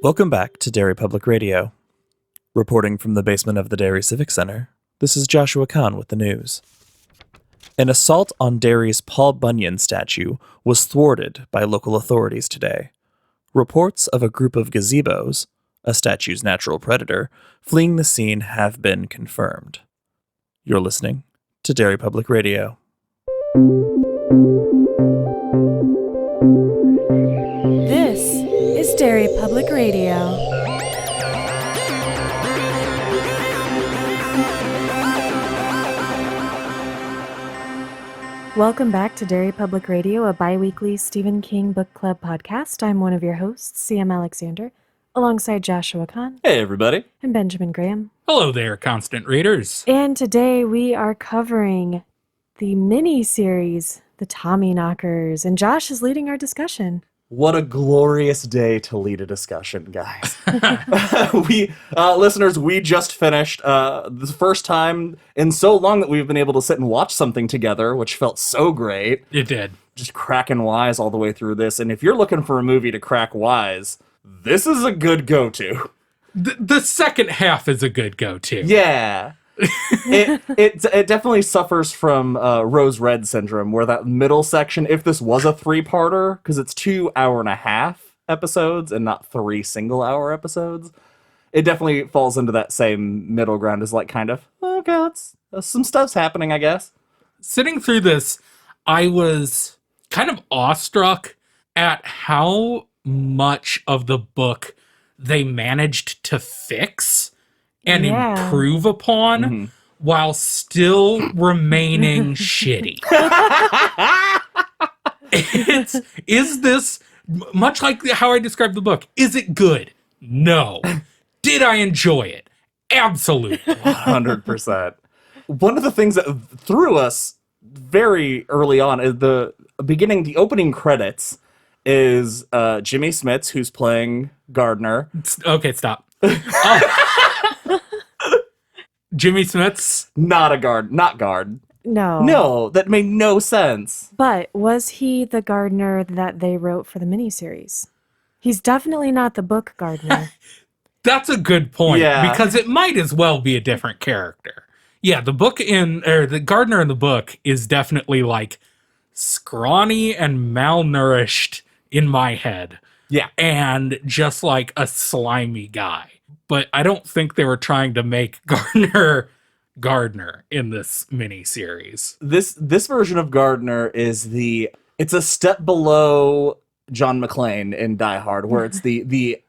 Welcome back to Derry Public Radio. Reporting from the basement of the Derry Civic Center, this is Joshua Kahn with the news. An assault on Derry's Paul Bunyan statue was thwarted by local authorities today. Reports of a group of gazebos, a statue's natural predator, fleeing the scene have been confirmed. You're listening to Derry Public Radio. This is Derry Public Radio. Welcome back to Derry Public Radio, a bi-weekly Stephen King Book Club podcast. I'm one of your hosts, CM Alexander, alongside Joshua Kahn. Hey, everybody. And Benjamin Graham. Hello there, constant readers. And today we are covering the mini-series, The Tommyknockers, and Josh is leading our discussion. What a glorious day to lead a discussion, guys. Listeners, we just finished the first time in so long that we've been able to sit and watch something together, which felt so great. It did. Just cracking wise all the way through this. And if you're looking for a movie to crack wise, this is a good go-to. The second half is a good go-to. Yeah. It definitely suffers from Rose Red syndrome, where that middle section, if this was a three-parter, because it's 2 hour-and-a-half episodes and not 3 single-hour episodes, it definitely falls into that same middle ground as like kind of, okay, let's, some stuff's happening, I guess. Sitting through this, I was kind of awestruck at how much of the book they managed to fix and improve upon while still remaining shitty. Is this, much like how I described the book, is it good? No. Did I enjoy it? Absolutely. 100%. One of the things that threw us very early on is the opening credits is Jimmy Smits, who's playing Gardner. Okay, stop. Jimmy Smits? Not Gard. No, that made no sense. But was he the gardener that they wrote for the miniseries? He's definitely not the book gardener. That's a good point, yeah. Because it might as well be a different character. Yeah, the gardener in the book is definitely like scrawny and malnourished in my head. Yeah. And just like a slimy guy. But I don't think they were trying to make Gardner in this mini-series. This version of Gardner is it's a step below John McClane in Die Hard, where it's the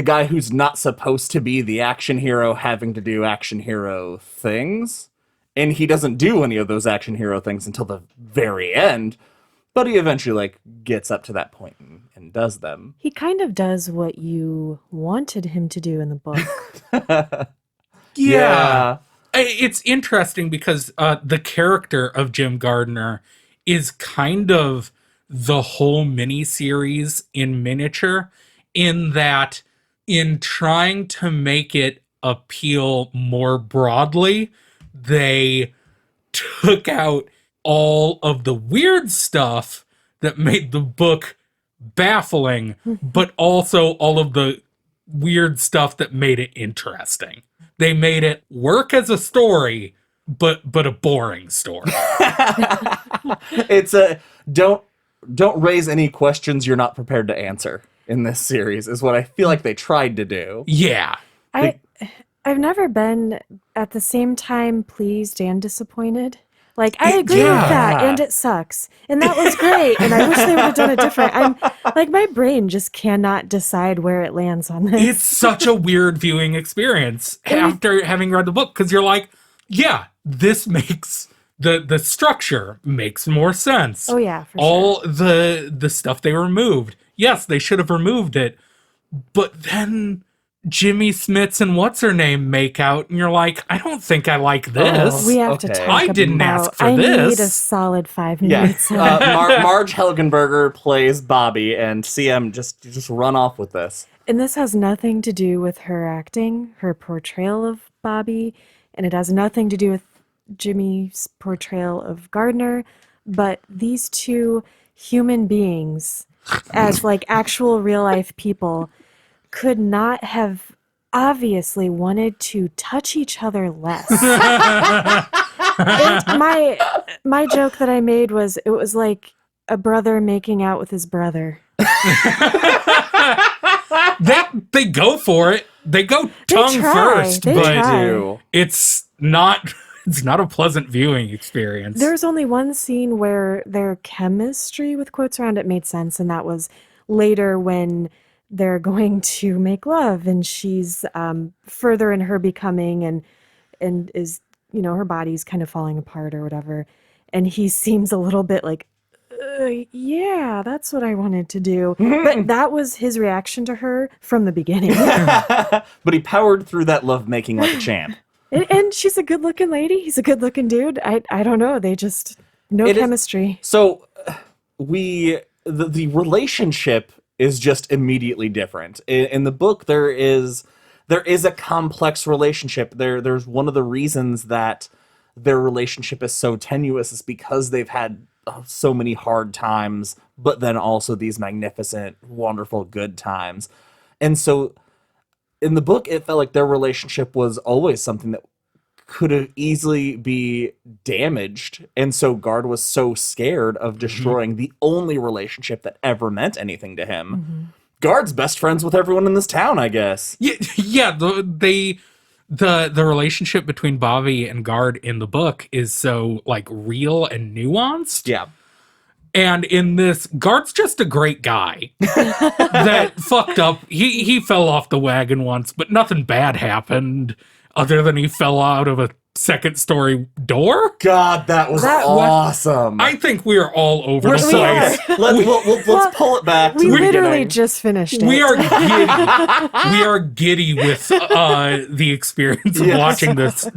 guy who's not supposed to be the action hero having to do action hero things. And he doesn't do any of those action hero things until the very end. But he eventually gets up to that point and does them. He kind of does what you wanted him to do in the book. Yeah. It's interesting because the character of Jim Gardner is kind of the whole miniseries in miniature, in that in trying to make it appeal more broadly, they took out all of the weird stuff that made the book baffling, but also all of the weird stuff that made it interesting. They made it work as a story, but a boring story. It's don't raise any questions you're not prepared to answer in this series, is what I feel like they tried to do. Yeah. I've never been at the same time pleased and disappointed. Like, I agree with that, and it sucks. And that was great, and I wish they would have done it different. My brain just cannot decide where it lands on this. It's such a weird viewing experience after having read the book, because you're like, yeah, this makes, the structure makes more sense. Oh, yeah, for All the stuff they removed. Yes, they should have removed it, but then Jimmy Smits and what's-her-name make out, and you're like, I don't think I like this. We have to talk I didn't ask for I this. need a solid 5 minutes. Marge Helgenberger plays Bobby, and CM just run off with this. And this has nothing to do with her acting, her portrayal of Bobby, and it has nothing to do with Jimmy's portrayal of Gardner, but these two human beings as like actual real life people could not have obviously wanted to touch each other less. My joke that I made was it was like a brother making out with his brother. They go for it. They go tongue first, but it's not a pleasant viewing experience. There's only one scene where their chemistry, with quotes around it, made sense, and that was later when they're going to make love, and she's further in her becoming, and is, her body's kind of falling apart or whatever, and he seems a little bit like, yeah, that's what I wanted to do. But that was his reaction to her from the beginning. But he powered through that lovemaking like a champ. And she's a good-looking lady. He's a good-looking dude. I don't know. They just chemistry. So the relationship is just immediately different. In the book, there is a complex relationship. There's one of the reasons that their relationship is so tenuous is because they've had so many hard times, but then also these magnificent, wonderful, good times. And so in the book, it felt like their relationship was always something that could have easily be damaged. And so Gard was so scared of destroying the only relationship that ever meant anything to him. Mm-hmm. Gard's best friends with everyone in this town, I guess. Yeah. The relationship between Bobby and Gard in the book is so like real and nuanced. Yeah. And in this, Gard's just a great guy that fucked up. He fell off the wagon once, but nothing bad happened other than he fell out of a second-story door. God, that was awesome. I think we are all over the place. Let's pull it back. We literally just finished it. We are giddy. We are giddy with the experience of watching this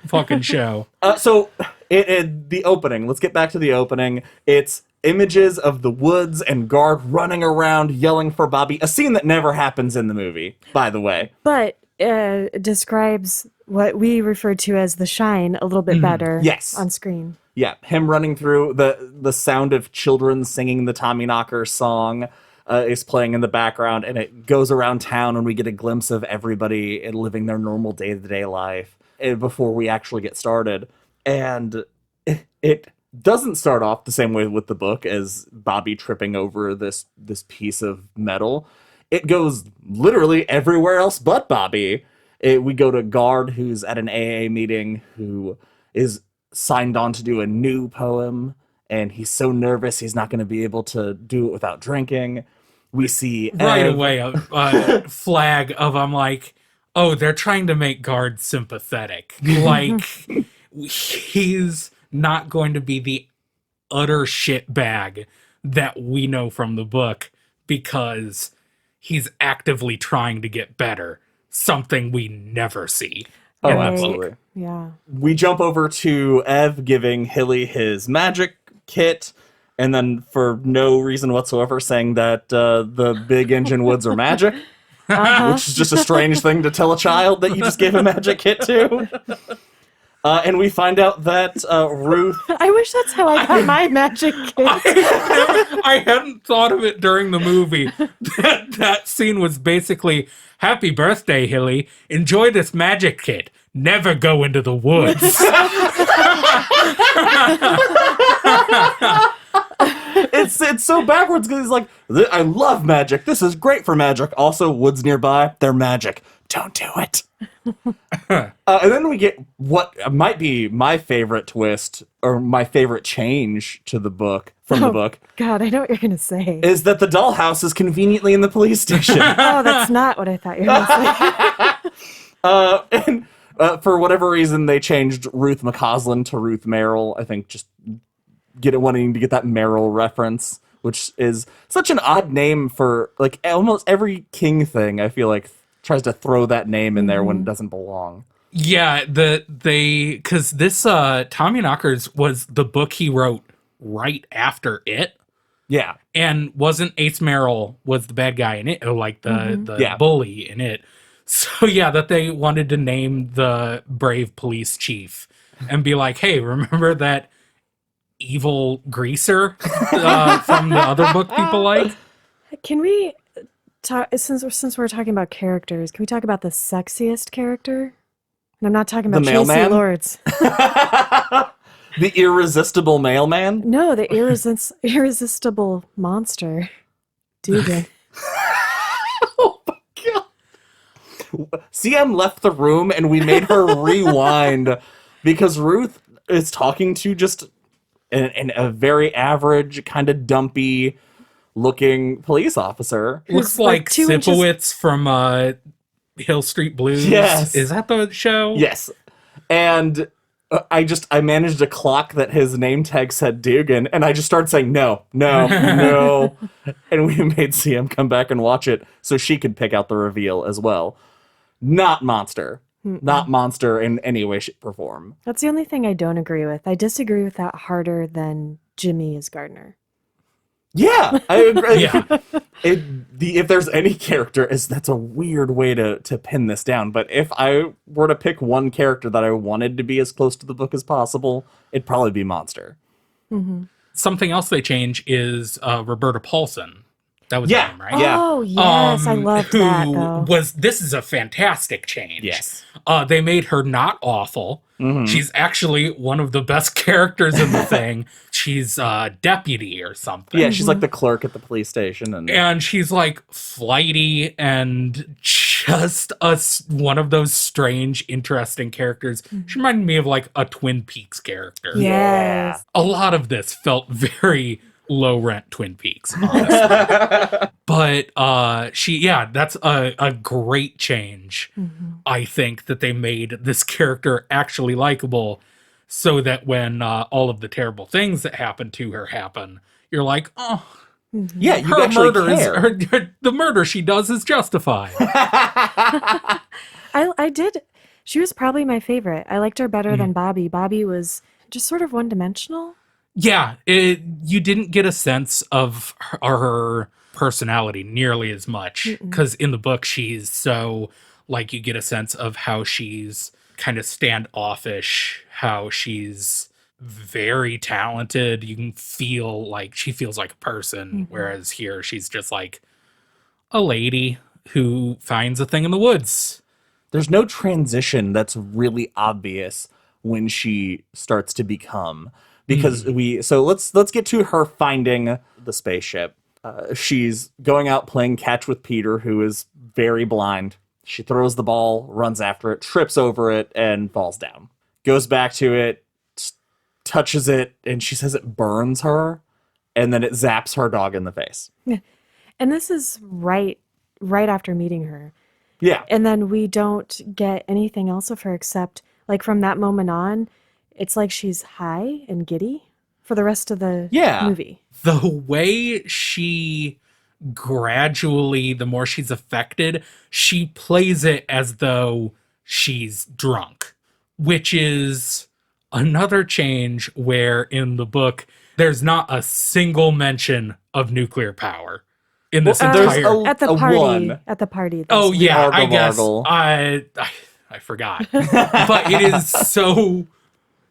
fucking show. So, the opening. Let's get back to the opening. It's images of the woods and Gard running around yelling for Bobby. A scene that never happens in the movie, by the way. But describes what we refer to as the shine a little bit better on screen. Yeah, him running through, the sound of children singing the Tommyknockers song is playing in the background, and it goes around town, and we get a glimpse of everybody living their normal day-to-day life before we actually get started. And it doesn't start off the same way with the book as Bobby tripping over this piece of metal. It goes literally everywhere else but Bobby. We go to Gard, who's at an AA meeting, who is signed on to do a new poem, and he's so nervous he's not going to be able to do it without drinking. We see away a flag of, I'm like, oh, they're trying to make Gard sympathetic. Like, he's not going to be the utter shitbag that we know from the book because he's actively trying to get better. Something we never see. Oh, absolutely. Yeah. We jump over to Ev giving Hilly his magic kit, and then for no reason whatsoever saying that the big engine woods are magic, which is just a strange thing to tell a child that you just gave a magic kit to. And we find out that Ruth... I wish that's how I got my magic kit. I hadn't thought of it during the movie. That scene was basically, happy birthday, Hilly. Enjoy this magic kit. Never go into the woods. It's so backwards because he's like, I love magic. This is great for magic. Also, woods nearby, they're magic. Don't do it. And then we get what might be my favorite twist or my favorite change to the book from the book. God, I know what you're going to say. Is that the dollhouse is conveniently in the police station. Oh, that's not what I thought you were going to say. And for whatever reason, they changed Ruth McCausland to Ruth Merrill. I think just wanting to get that Merrill reference, which is such an odd name for like almost every King thing. I feel like tries to throw that name in there when it doesn't belong. Yeah, because this Tommyknockers was the book he wrote right after it. Yeah, and wasn't Ace Merrill was the bad guy in it, or like the bully in it. So yeah, that they wanted to name the brave police chief and be like, hey, remember that evil greaser from the other book people like? Can we since we're talking about characters, can we talk about the sexiest character? And I'm not talking about The Tracy mailman? Lords. The irresistible mailman? No, the irresistible monster. Dugan. Oh my god. CM left the room and we made her rewind because Ruth is talking to just a very average, kind of dumpy looking police officer. Looks Who's like like 2 inches- Sipowicz from Hill Street Blues. Yes. Is that the show? Yes. And I managed to clock that his name tag said Dugan, and I just started saying no. And we made CM come back and watch it so she could pick out the reveal as well. Not monster. Not monster in any way, shape, or form. That's the only thing I don't agree with. I disagree with that harder than Jimmy as Gardner. Yeah, I agree. Yeah. If there's any character, that's a weird way to pin this down. But if I were to pick one character that I wanted to be as close to the book as possible, it'd probably be Monster. Mm-hmm. Something else they change is Roberta Paulson. That was her name, right? Yeah. Oh, yes. I loved that, though. This is a fantastic change. Yes. They made her not awful. Mm-hmm. She's actually one of the best characters in the thing. She's a deputy or something. Yeah, she's like the clerk at the police station. And she's like flighty and just one of those strange, interesting characters. She reminded me of like a Twin Peaks character. Yes. A lot of this felt very low rent Twin Peaks, honestly. But that's a great change. I think that they made this character actually likable so that when all of the terrible things that happen to her happen, you're like, oh, yeah, you her actually murder care. the murder she does is justified. I did. She was probably my favorite. I liked her better than Bobby. Bobby was just sort of one-dimensional. Yeah, you didn't get a sense of her personality nearly as much because in the book she's so like you get a sense of how she's kind of standoffish, how she's very talented. You can feel like she feels like a person, whereas here she's just like a lady who finds a thing in the woods. There's no transition that's really obvious when she starts to become. Because let's get to her finding the spaceship. She's going out playing catch with Peter, who is very blind. She throws the ball, runs after it, trips over it, and falls down. Goes back to it, touches it, and she says it burns her, and then it zaps her dog in the face. Yeah. And this is right after meeting her. Yeah. And then we don't get anything else of her except, like, from that moment on, it's like she's high and giddy for the rest of the movie. The way she gradually, the more she's affected, she plays it as though she's drunk, which is another change where in the book, there's not a single mention of nuclear power in this entire... At the party. one. At the party. Oh, yeah, Argle I guess. Bargle. I forgot. But it is so...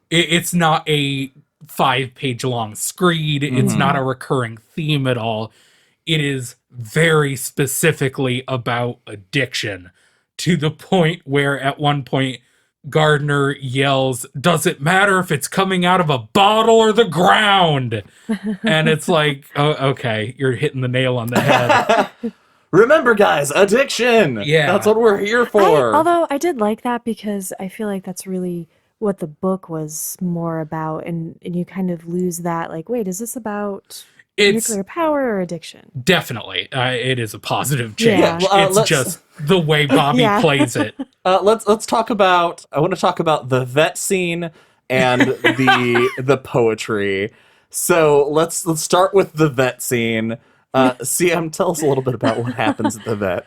It's not a 5-page long screed. It's not a recurring theme at all. It is very specifically about addiction to the point where at one point Gardner yells, "Does it matter if it's coming out of a bottle or the ground?" And it's like, oh, okay, you're hitting the nail on the head. Remember, guys, addiction. Yeah. That's what we're here for. Although I did like that because I feel like that's really what the book was more about. And you kind of lose that, like, wait, is this about nuclear power or addiction? Definitely. It is a positive change. Yeah. It's just the way Bobby plays it. Let's talk about. I want to talk about the vet scene and the poetry. So let's start with the vet scene. CM, tell us a little bit about what happens at the vet.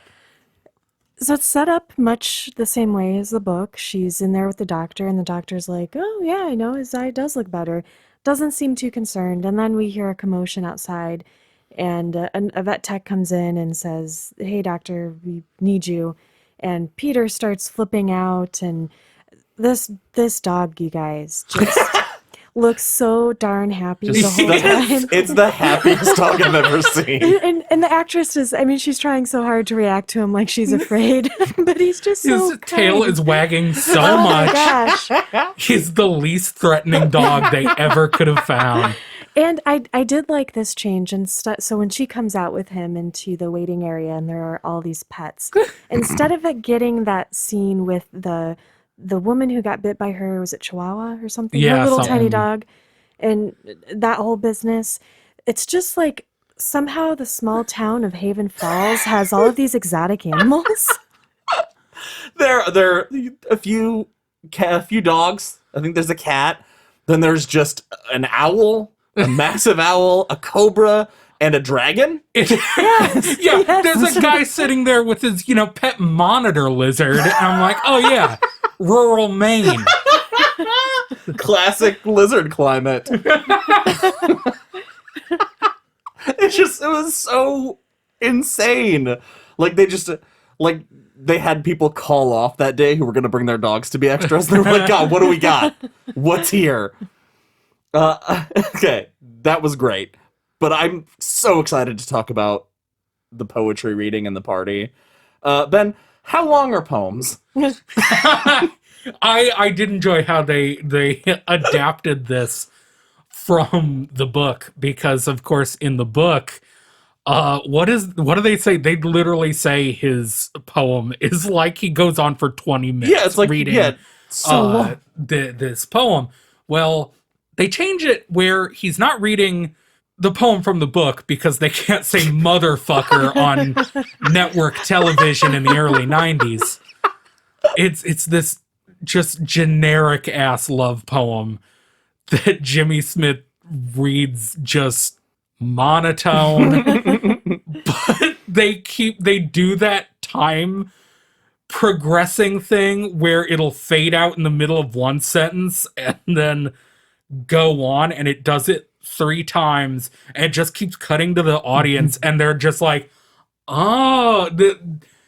So it's set up much the same way as the book. She's in there with the doctor, and the doctor's like, "Oh yeah, I know his eye does look better." Doesn't seem too concerned. And then we hear a commotion outside, and a vet tech comes in and says, "Hey doctor, we need you." And Peter starts flipping out, and this dog, you guys, just looks so darn happy the whole time. It's the happiest dog I've ever seen. And the actress is, I mean, she's trying so hard to react to him like she's afraid, but he's just so His tail kind. is wagging so Oh my much. gosh. He's the least threatening dog they ever could have found. And I did like this change. And so when she comes out with him into the waiting area and there are all these pets, instead of it getting that scene with the woman who got bit by her, was it Chihuahua or something? Yeah, Her little something. tiny dog. And that whole business. It's just like somehow the small town of Haven Falls has all of these exotic animals. There are a few dogs. I think there's a cat. Then there's just an owl, a massive owl, a cobra, and a dragon. Yeah, there's a guy sitting there with his, pet monitor lizard. And I'm like, oh yeah, rural Maine. Classic lizard climate. It was so insane. Like they had people call off that day who were going to bring their dogs to be extras. They were like, God, what do we got? What's here? Okay, that was great. But I'm so excited to talk about the poetry reading and the party. Ben, how long are poems? I did enjoy how they adapted this from the book, because of course in the book, what do they say? They literally say his poem is like he goes on for 20 minutes. Yeah, it's like reading so long. this poem. Well, they change it where he's not reading the poem from the book because they can't say motherfucker on network television in the early 90s. It's this just generic ass love poem that Jimmy Smith reads just monotone. But they do that time progressing thing where it'll fade out in the middle of one sentence and then go on, and it does it 3 times and it just keeps cutting to the audience and they're just like, oh,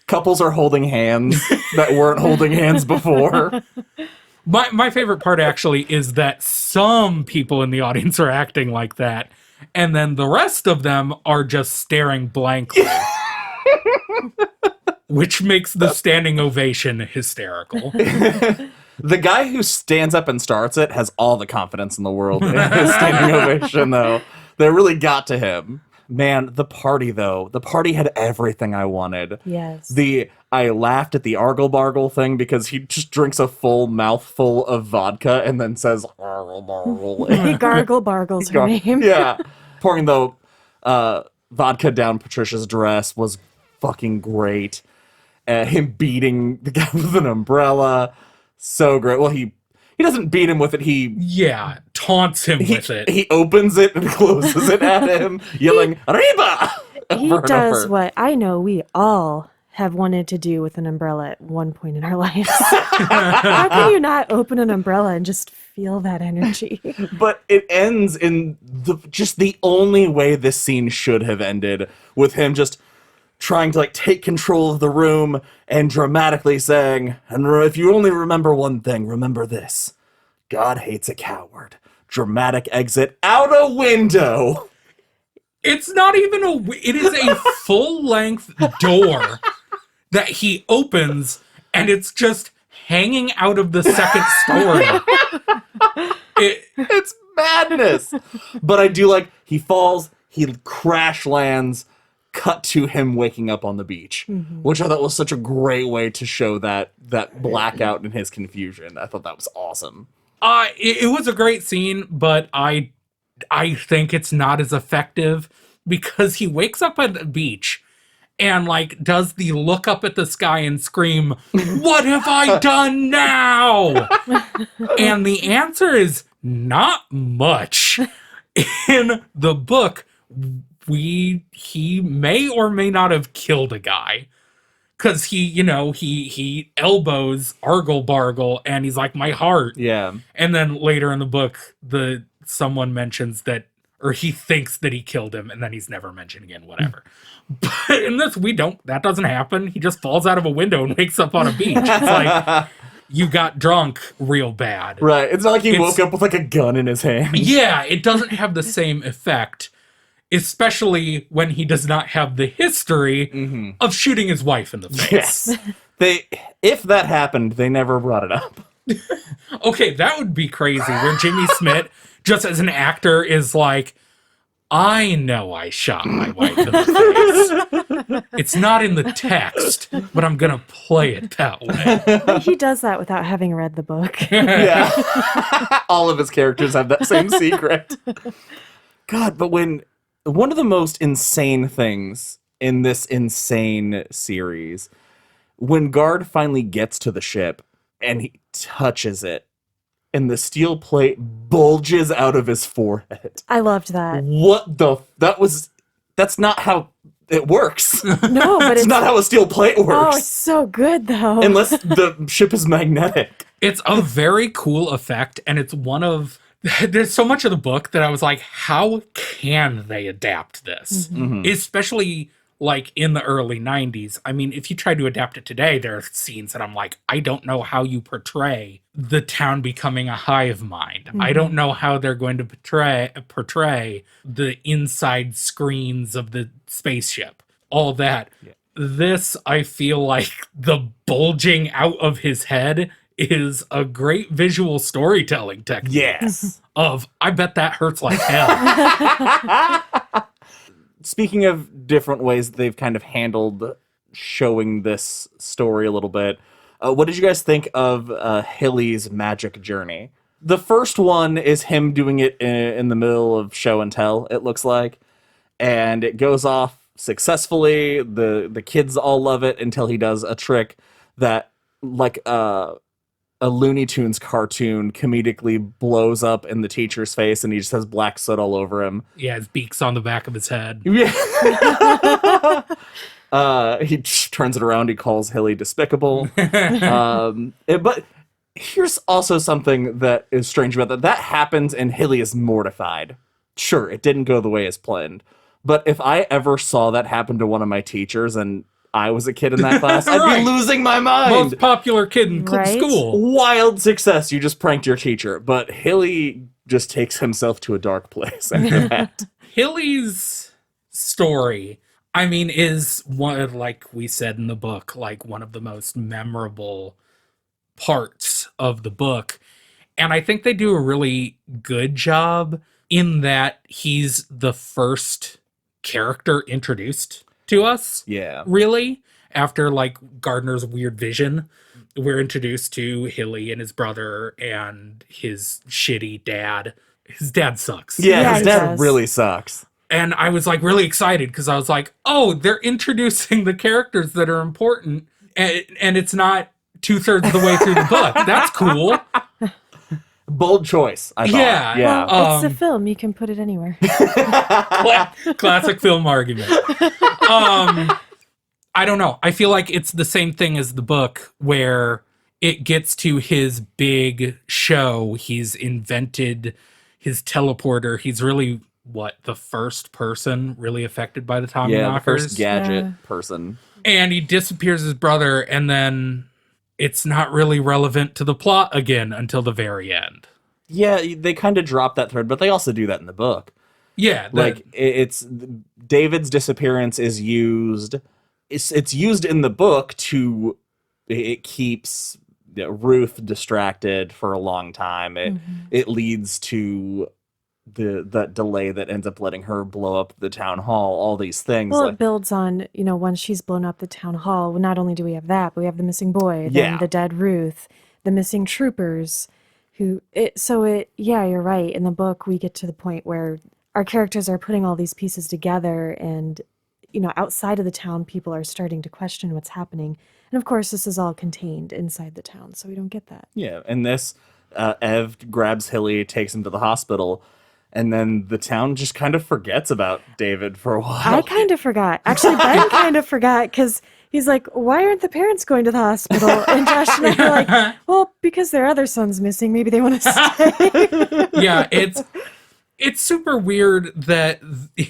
Couples are holding hands that weren't holding hands before. My favorite part actually is that some people in the audience are acting like that, and then the rest of them are just staring blankly. Which makes the standing ovation hysterical. The guy who stands up and starts it has all the confidence in the world in his standing ovation, though. They really got to him. Man, the party, though. The party had everything I wanted. Yes. I laughed at the argle bargle thing because he just drinks a full mouthful of vodka and then says argle bargle. He gargle bargles her name. Yeah. Pouring the vodka down Patricia's dress was fucking great. Him beating the guy with an umbrella. So great. Well, he doesn't beat him with it. He Taunts him with it. He opens it and closes it at him, yelling, Arriba! He does what I know we all have wanted to do with an umbrella at one point in our lives. How can you not open an umbrella and just feel that energy? But it ends in just the only way this scene should have ended, with him just trying to take control of the room and dramatically saying, and if you only remember one thing, remember this. God hates a coward. Dramatic exit out a window. It's not even it is a full-length door that he opens, and it's just hanging out of the second story. It's madness. But I do like, he falls, he crash lands, cut to him waking up on the beach, which I thought was such a great way to show that blackout and his confusion. I thought that was awesome. It was a great scene, but I think it's not as effective because he wakes up at the beach and does the look up at the sky and scream, "What have I done now?" And the answer is not much. In the book, he may or may not have killed a guy. Because he elbows Argle Bargle and he's like, my heart. Yeah. And then later in the book, someone mentions that, or he thinks that he killed him, and then he's never mentioned again, whatever. But in this, that doesn't happen. He just falls out of a window and wakes up on a beach. It's like, you got drunk real bad. Right. It's not like he woke up with like a gun in his hand. Yeah, it doesn't have the same effect, especially when he does not have the history of shooting his wife in the face. Yes. If that happened, they never brought it up. Okay, that would be crazy, where Jimmy Smith, just as an actor, is like, I know I shot my wife in the face. It's not in the text, but I'm going to play it that way. He does that without having read the book. Yeah. All of his characters have that same secret. God, but one of the most insane things in this insane series, when Gard finally gets to the ship and he touches it, and the steel plate bulges out of his forehead. I loved that. That's not how it works. No, but it's not how a steel plate works. Oh, it's so good though. Unless the ship is magnetic. It's a very cool effect, and it's one of... There's so much of the book that I was like, how can they adapt this? Especially... like in the early 90s. I mean, if you try to adapt it today, there are scenes that I'm like, I don't know how you portray the town becoming a hive mind. I don't know how they're going to portray the inside screens of the spaceship. All that. Yeah. This, I feel like the bulging out of his head is a great visual storytelling technique. Yes. I bet that hurts like hell. Speaking of different ways they've kind of handled showing this story a little bit, what did you guys think of Hilly's magic journey? The first one is him doing it in the middle of show and tell, it looks like. And it goes off successfully. The kids all love it until he does a trick that, like a Looney Tunes cartoon, comedically blows up in the teacher's face and he just has black soot all over him. Yeah, his beak's on the back of his head. Yeah. He turns it around, he calls Hilly despicable. But here's also something that is strange about that. That happens and Hilly is mortified. Sure, it didn't go the way as planned. But if I ever saw that happen to one of my teachers and I was a kid in that class, I'd be losing my mind. Most popular kid in school. Wild success. You just pranked your teacher. But Hilly just takes himself to a dark place after that. Hilly's story, I mean, is one, like we said in the book, like one of the most memorable parts of the book. And I think they do a really good job in that he's the first character introduced to us. Yeah. Really. After like Gardner's weird vision, we're introduced to Hilly and his brother and his shitty dad. His dad sucks. Yeah, his dad really sucks. And I was like really excited because I was like, oh, they're introducing the characters that are important. And it's not 2/3 of the way through the book. That's cool. Bold choice, I thought. Yeah. Well, it's a film. You can put it anywhere. Classic film argument. I don't know. I feel like it's the same thing as the book where it gets to his big show. He's invented his teleporter. He's really, the first person really affected by the Tommyknockers? Yeah, the first gadget person. And he disappears his brother, and then it's not really relevant to the plot again until the very end. Yeah, they kind of drop that thread, but they also do that in the book. Yeah. It's David's disappearance is used. It's used in the book it keeps Ruth distracted for a long time. It leads to that delay that ends up letting her blow up the town hall, all these things. Well, it builds on, once she's blown up the town hall, not only do we have that, but we have the missing boy, then the dead Ruth, the missing troopers, you're right. In the book, we get to the point where our characters are putting all these pieces together and, outside of the town, people are starting to question what's happening. And of course, this is all contained inside the town, so we don't get that. Yeah, and this, Ev grabs Hilly, takes him to the hospital, and then the town just kind of forgets about David for a while. I kind of forgot. Actually, Ben kind of forgot because he's like, why aren't the parents going to the hospital? And Josh and I are like, well, because their other son's missing. Maybe they want to stay. Yeah, it's super weird that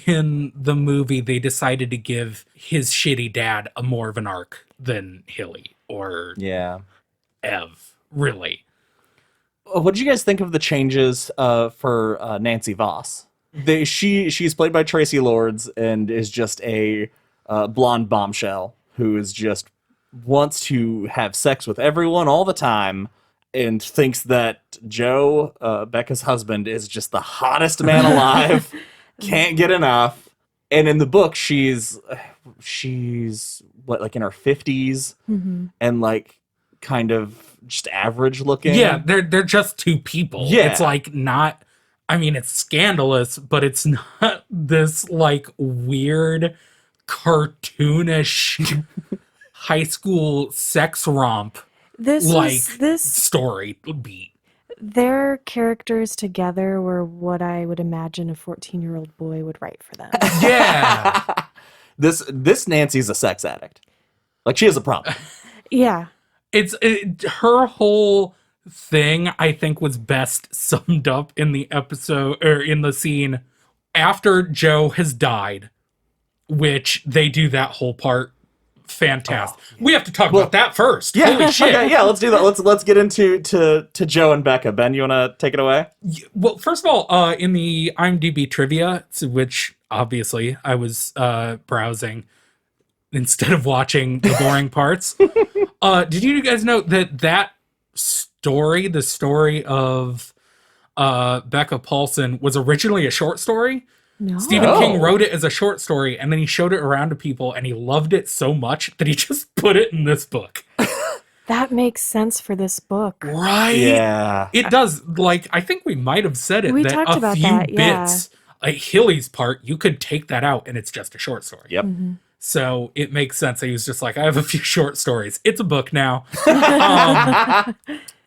in the movie they decided to give his shitty dad more of an arc than Hilly or Ev. really. What did you guys think of the changes for Nancy Voss? She's played by Tracy Lords and is just a blonde bombshell who is just wants to have sex with everyone all the time and thinks that Joe, Becca's husband, is just the hottest man alive. Can't get enough. And in the book, she's what, like in her 50s and like kind of just average looking. Yeah, they're just two people. Yeah. It's like not, I mean, it's scandalous, but it's not this like weird cartoonish high school sex romp This story beat. their characters together were what I would imagine a 14-year-old boy would write for them. Yeah. This Nancy's a sex addict. Like, she has a problem. Yeah. Her whole thing, I think, was best summed up in the episode, or in the scene after Joe has died, which they do that whole part fantastic. We have to talk about that first. Yeah, Holy shit. okay, yeah, let's do that. Let's get into to Joe and Becca. Ben, you want to take it away? Well, first of all, in the IMDb trivia, which obviously I was browsing instead of watching the boring parts, did you guys know that story, the story of Becca Paulson, was originally a short story? No. Stephen King wrote it as a short story, and then he showed it around to people, and he loved it so much that he just put it in this book. That makes sense for this book. Right? Yeah. It does. Like, I think we might have said it, We that talked a about few that, yeah. bits, like Hilly's part, you could take that out, and it's just a short story. Yep. So it makes sense that he was just like, I have a few short stories. It's a book now.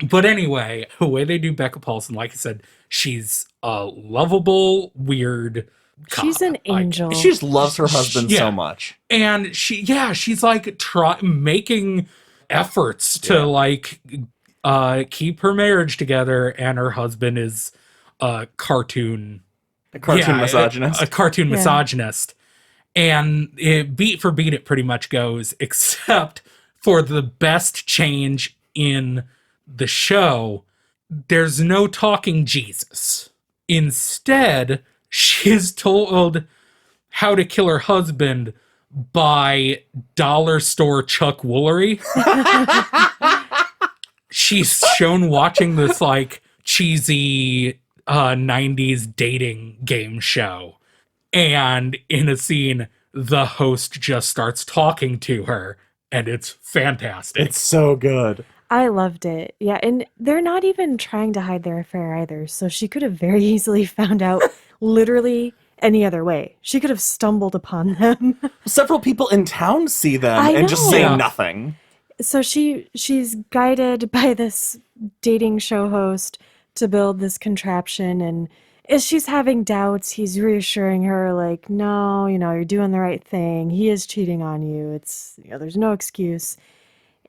But anyway, the way they do Becca Paulson, like I said, she's a lovable, weird cop. She's an Like, angel. She just loves her husband Yeah. so much. and she's like making efforts to like keep her marriage together, and her husband is a cartoon Misogynist. a cartoon Yeah. misogynist. And it beat for beat it pretty much goes, except for the best change in the show. There's no talking Jesus. Instead, she's told how to kill her husband by dollar store Chuck Woolery. She's shown watching this like cheesy 90s dating game show. And in a scene, the host just starts talking to her, and it's fantastic. It's so good. I loved it. Yeah, and they're not even trying to hide their affair either, so she could have very easily found out literally any other way. She could have stumbled upon them. Several people in town see them I and just know. say Yeah. nothing. So she's guided by this dating show host to build this contraption, and as she's having doubts, he's reassuring her like, no, you're doing the right thing. He is cheating on you. It's, there's no excuse.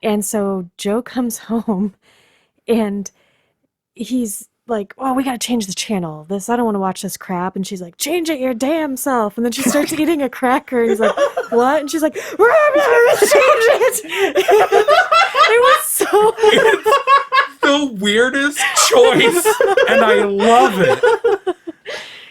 And so Joe comes home and he's like, oh, we got to change the channel. I don't want to watch this crap. And she's like, change it your damn self. And then she starts eating a cracker. He's like, what? And she's like, change it. It was so the weirdest choice, and I love it.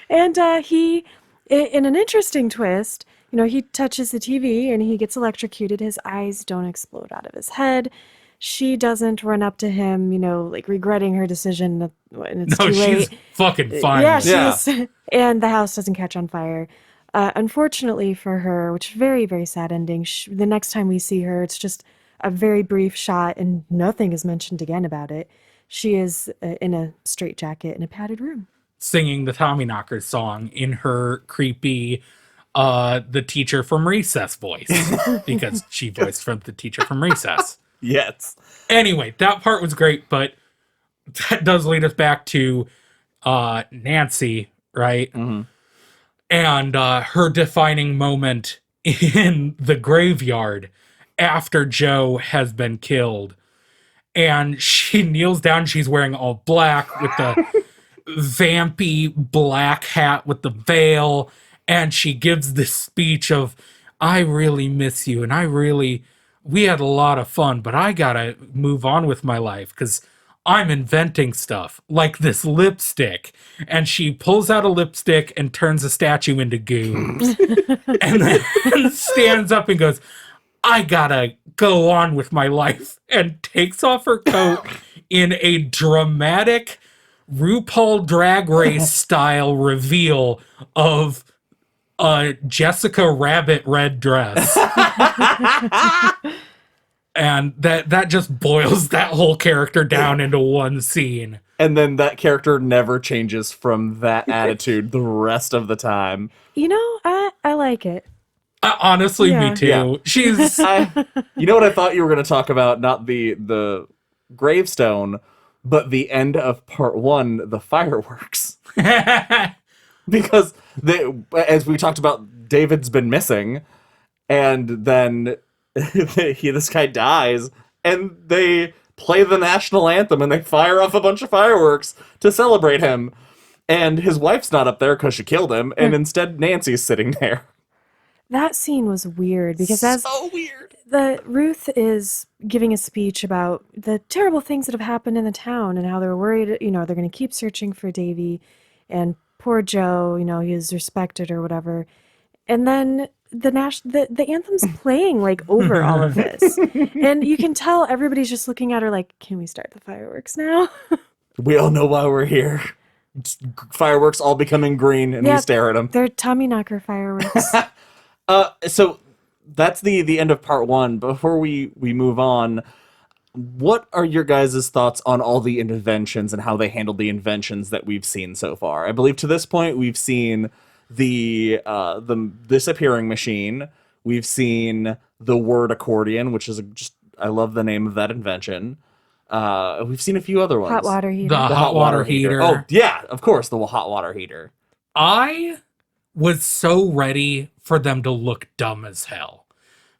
And he, in an interesting twist, he touches the TV and he gets electrocuted. His eyes don't explode out of his head. She doesn't run up to him, like regretting her decision, and it's No, too late. she's fucking fine. Yeah, with it. she is. And the house doesn't catch on fire. Unfortunately for her, which is very, very sad ending, the next time we see her, it's just a very brief shot and nothing is mentioned again about it. She is in a straitjacket in a padded room. Singing the Tommyknockers song in her creepy the teacher from Recess voice, because she voiced from the teacher from Recess. Yes. Anyway, that part was great, but that does lead us back to Nancy, right? Mm-hmm. And her defining moment in the graveyard after Joe has been killed. And she kneels down, she's wearing all black with the vampy black hat with the veil, and she gives this speech of, I really miss you, and we had a lot of fun, but I gotta move on with my life, because I'm inventing stuff like this lipstick. And she pulls out a lipstick and turns a statue into goo. And then stands up and goes, I gotta go on with my life. And takes off her coat in a dramatic RuPaul Drag Race style reveal of a Jessica Rabbit red dress. And that just boils that whole character down into one scene. And then that character never changes from that attitude the rest of the time. You know, I like it. Honestly, Yeah. me too. Yeah. She's You know what I thought you were going to talk about? Not the gravestone, but the end of part 1, the fireworks. Because as we talked about, David's been missing, and then this guy dies, and they play the national anthem, and they fire off a bunch of fireworks to celebrate him. And his wife's not up there because she killed him, and instead Nancy's sitting there. That scene was weird because as So weird. Ruth is giving a speech about the terrible things that have happened in the town and how they're worried, you know, they're going to keep searching for Davy, and poor Joe, you know, he is respected or whatever. And then the anthem's playing like over all of this. And you can tell everybody's just looking at her like, can we start the fireworks now? We all know why we're here. Fireworks all becoming green, and we Yeah. stare at them. They're Tommyknocker fireworks. So that's the end of part 1. Before we move on, what are your guys' thoughts on all the inventions and how they handled the inventions that we've seen so far? I believe to this point we've seen the disappearing machine. We've seen the word accordion, which is I love the name of that invention. We've seen a few other ones. Hot water heater. the hot water heater. Oh yeah, of course, the hot water heater. I was so ready for them to look dumb as hell.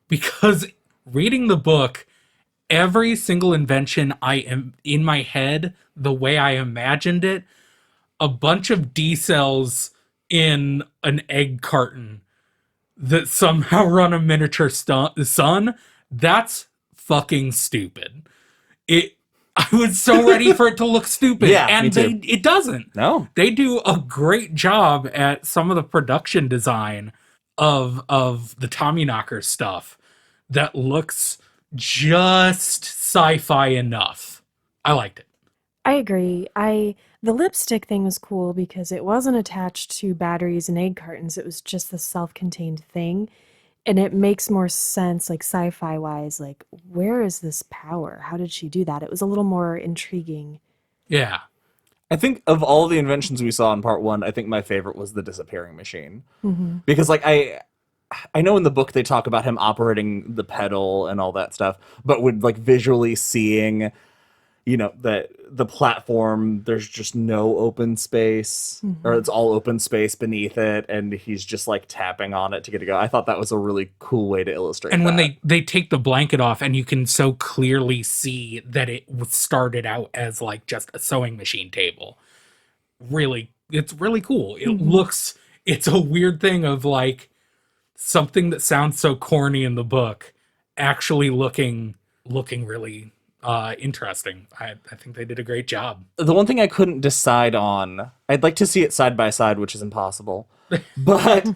Because reading the book, every single invention I am in my head, the way I imagined it, a bunch of D-cells in an egg carton that somehow run a miniature sun, that's fucking stupid. I was so ready for it to look stupid, Yeah, and me too. it doesn't. No. They do a great job at some of the production design of the Tommyknockers stuff that looks just sci-fi enough. I liked it. I agree. The lipstick thing was cool because it wasn't attached to batteries and egg cartons. It was just the self-contained thing. And it makes more sense, like sci-fi wise, like where is this power? How did she do that? It was a little more intriguing. Yeah. I think of all the inventions we saw in part 1, I think my favorite was the disappearing machine. Mm-hmm. Because like I know in the book they talk about him operating the pedal and all that stuff, but with like visually seeing, you know, that the platform, there's just no open space, or it's all open space beneath it, and he's just like tapping on it to get it go. I thought that was a really cool way to illustrate And when that. they take the blanket off and you can so clearly see that it was started out as like just a sewing machine table. Really, it's really cool. It looks, it's a weird thing of like something that sounds so corny in the book actually looking really interesting. I think they did a great job. The one thing I couldn't decide on, I'd like to see it side by side, which is impossible. But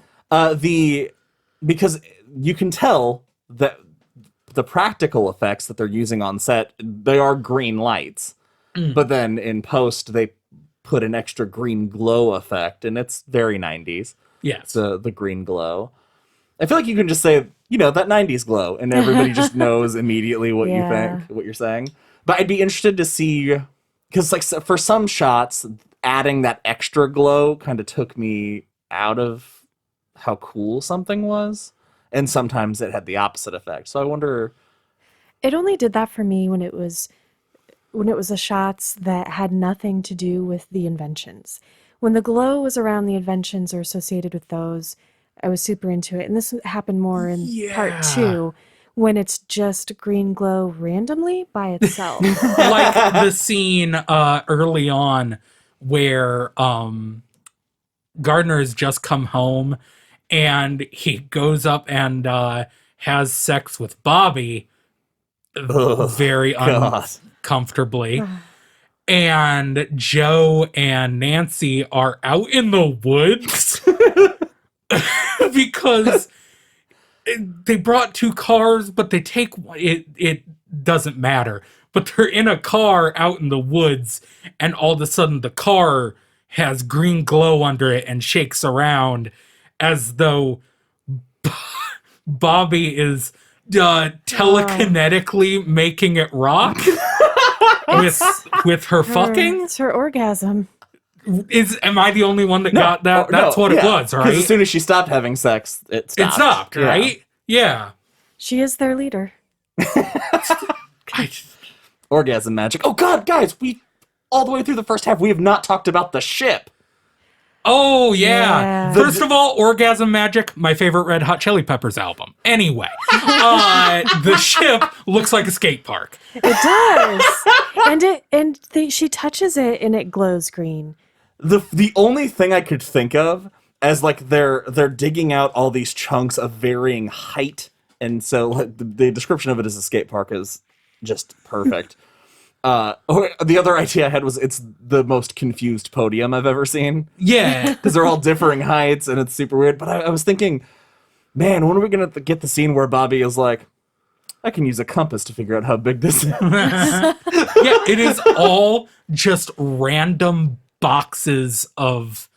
because you can tell that the practical effects that they're using on set, they are green lights. But then in post, they put an extra green glow effect, and it's very 90s. Yes. The green glow. I feel like you can just say, you know, that 90s glow, and everybody just knows immediately what you Yeah. think, what you're saying. But I'd be interested to see, because like for some shots, adding that extra glow kind of took me out of how cool something was, and sometimes it had the opposite effect. So I wonder. It only did that for me when it was the shots that had nothing to do with the inventions. When the glow was around the inventions or associated with those, I was super into it. And this happened more in part Yeah. 2, when it's just green glow randomly by itself. Like the scene early on where Gardner has just come home and he goes up and has sex with Bobby very God. uncomfortably. and Joe and Nancy are out in the woods because they brought 2 cars, but they take it. It doesn't matter. But they're in a car out in the woods, and all of a sudden the car has green glow under it and shakes around as though Bobby is telekinetically making it rock with her fucking. It's her orgasm. Am I the only one that got that? That's what it was, right? As soon as she stopped having sex, it stopped. It stopped, right? Yeah. She is their leader. Orgasm magic. Oh God, guys, we all the way through the first half, we have not talked about the ship. Oh, yeah. Yeah. First of all, Orgasm Magic, my favorite Red Hot Chili Peppers album. Anyway, the ship looks like a skate park. It does. She touches it and it glows green. The only thing I could think of as like they're digging out all these chunks of varying height, and so like the description of it as a skate park is just perfect. The other idea I had was it's the most confused podium I've ever seen. Yeah. Because they're all differing heights and it's super weird. But I was thinking, man, when are we going to get the scene where Bobby is like, I can use a compass to figure out how big this is. Yeah, it is all just random boxes of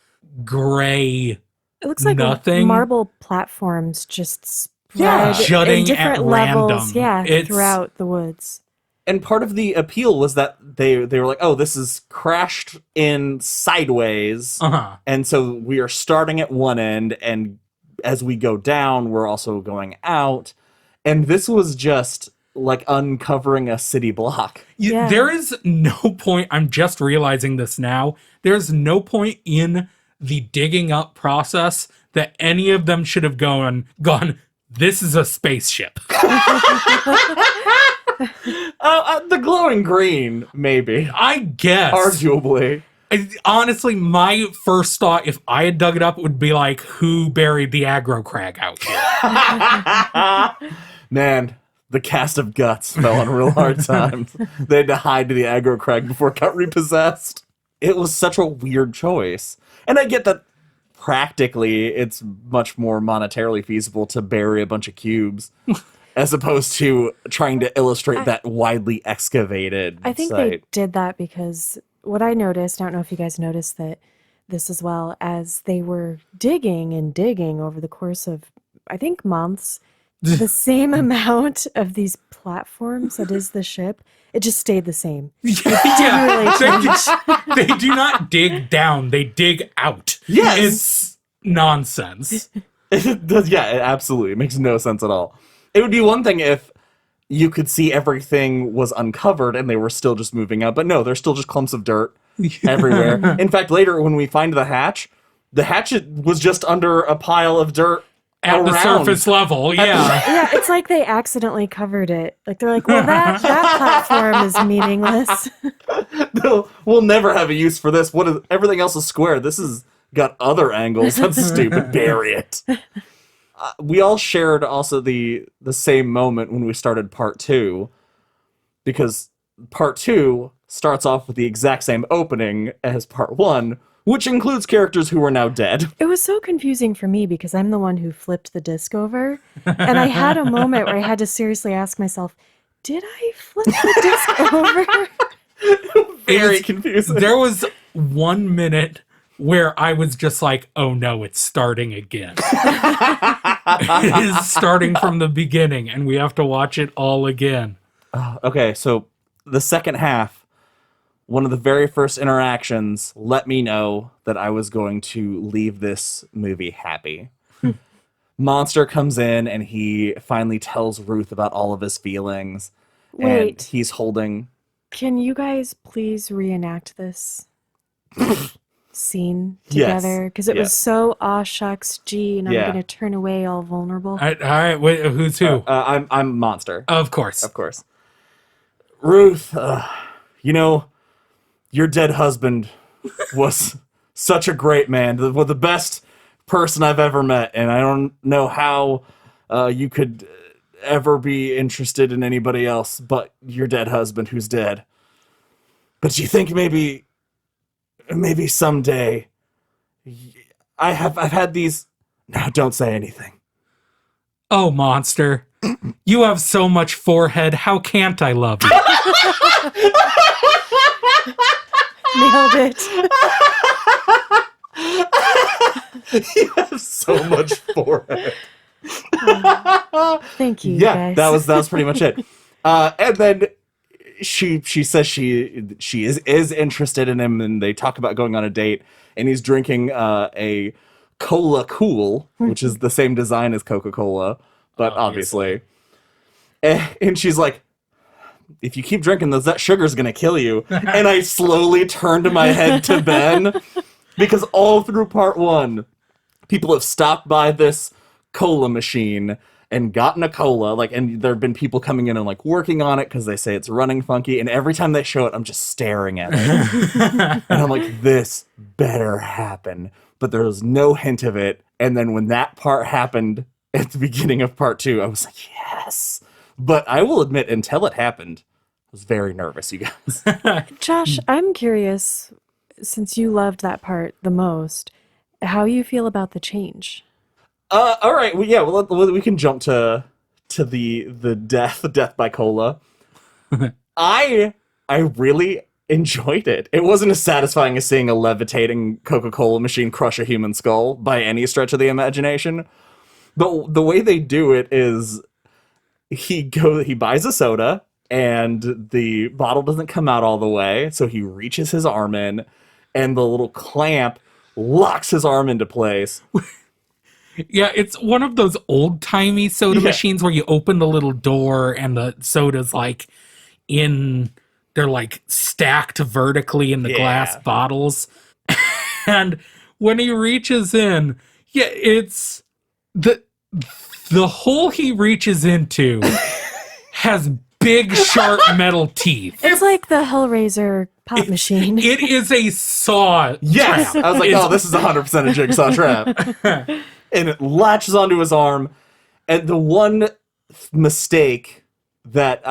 gray. It looks like nothing. Marble platforms just spread jutting in different at levels. random. Yeah, throughout the woods. And part of the appeal was that they were like, oh, this is crashed in sideways. Uh-huh. And so we are starting at one end, and as we go down, we're also going out. And this was just like uncovering a city block. Yeah. There is no point, I'm just realizing this now, there's no point in the digging up process that any of them should have gone, this is a spaceship. The glowing green, maybe. I guess. Arguably. Honestly, my first thought, if I had dug it up, would be like, who buried the aggro crag out here? Man, the cast of Guts fell on real hard times. They had to hide to the aggro crag before it got repossessed. It was such a weird choice. And I get that practically it's much more monetarily feasible to bury a bunch of cubes as opposed to trying to illustrate that widely excavated I think site. they did that because what I noticed, I don't know if you guys noticed that this as well, as they were digging and digging over the course of, I think, months, the same amount of these platforms that is the ship, it just stayed the same. Yeah, really they do not dig down, they dig out. Yes. It's nonsense. It does, yeah, it absolutely makes no sense at all. It would be one thing if you could see everything was uncovered and they were still just moving out, but no, there's still just clumps of dirt everywhere. In fact, later when we find the hatch was just under a pile of dirt At the surface level, yeah. Yeah, it's like they accidentally covered it. Like they're like, well, that platform is meaningless. We'll never have a use for this. Everything else is square. This has got other angles. That's stupid. Bury it. We all shared also the same moment when we started part 2, because part 2 starts off with the exact same opening as part 1, which includes characters who are now dead. It was so confusing for me because I'm the one who flipped the disc over. And I had a moment where I had to seriously ask myself, did I flip the disc over? Very confusing. There was 1 minute where I was just like, oh no, it's starting again. It is starting from the beginning, and we have to watch it all again. Okay, so the second half, one of the very first interactions let me know that I was going to leave this movie happy. Monster comes in and he finally tells Ruth about all of his feelings. And Wait. he's holding... Can you guys please reenact this scene Yes. together? Because it Yes. was so aw shucks gee, and I'm Yeah. going to turn away all vulnerable. All right, wait, who's who? I'm Monster. Of course. Of course. Ruth, you know, your dead husband was such a great man, the best person I've ever met, and I don't know how you could ever be interested in anybody else but your dead husband who's dead. But you think maybe someday I've had these. No, don't say anything. Oh, monster. You have so much forehead. How can't I love you? Nailed it. You have so much forehead. Thank you, Yeah, guys. that was pretty much it. And then she says she is interested in him, and they talk about going on a date, and he's drinking a Cola Cool, which is the same design as Coca-Cola, but obviously. And she's like, if you keep drinking those, that sugar's gonna kill you. And I slowly turned my head to Ben, because all through part 1, people have stopped by this cola machine and gotten a cola, and there have been people coming in and working on it because they say it's running funky, and every time they show it, I'm just staring at it. And I'm like, this better happen. But there was no hint of it. And then when that part happened at the beginning of part 2, I was like, yes. But I will admit, until it happened, I was very nervous, you guys. Josh, I'm curious, since you loved that part the most, how you feel about the change. All right. Well, yeah. Well, we can jump to the death by cola. I really enjoyed it. It wasn't as satisfying as seeing a levitating Coca-Cola machine crush a human skull by any stretch of the imagination. But the way they do it is he buys a soda and the bottle doesn't come out all the way, so he reaches his arm in and the little clamp locks his arm into place. Yeah, it's one of those old-timey soda machines where you open the little door and the soda's they're stacked vertically in the glass bottles. And when he reaches in, it's the hole he reaches into has big sharp metal teeth. It's like the Hellraiser pop machine. It is a saw Yes! trap. I was like, oh, this is 100% a jigsaw trap. And it latches onto his arm. And the one mistake that,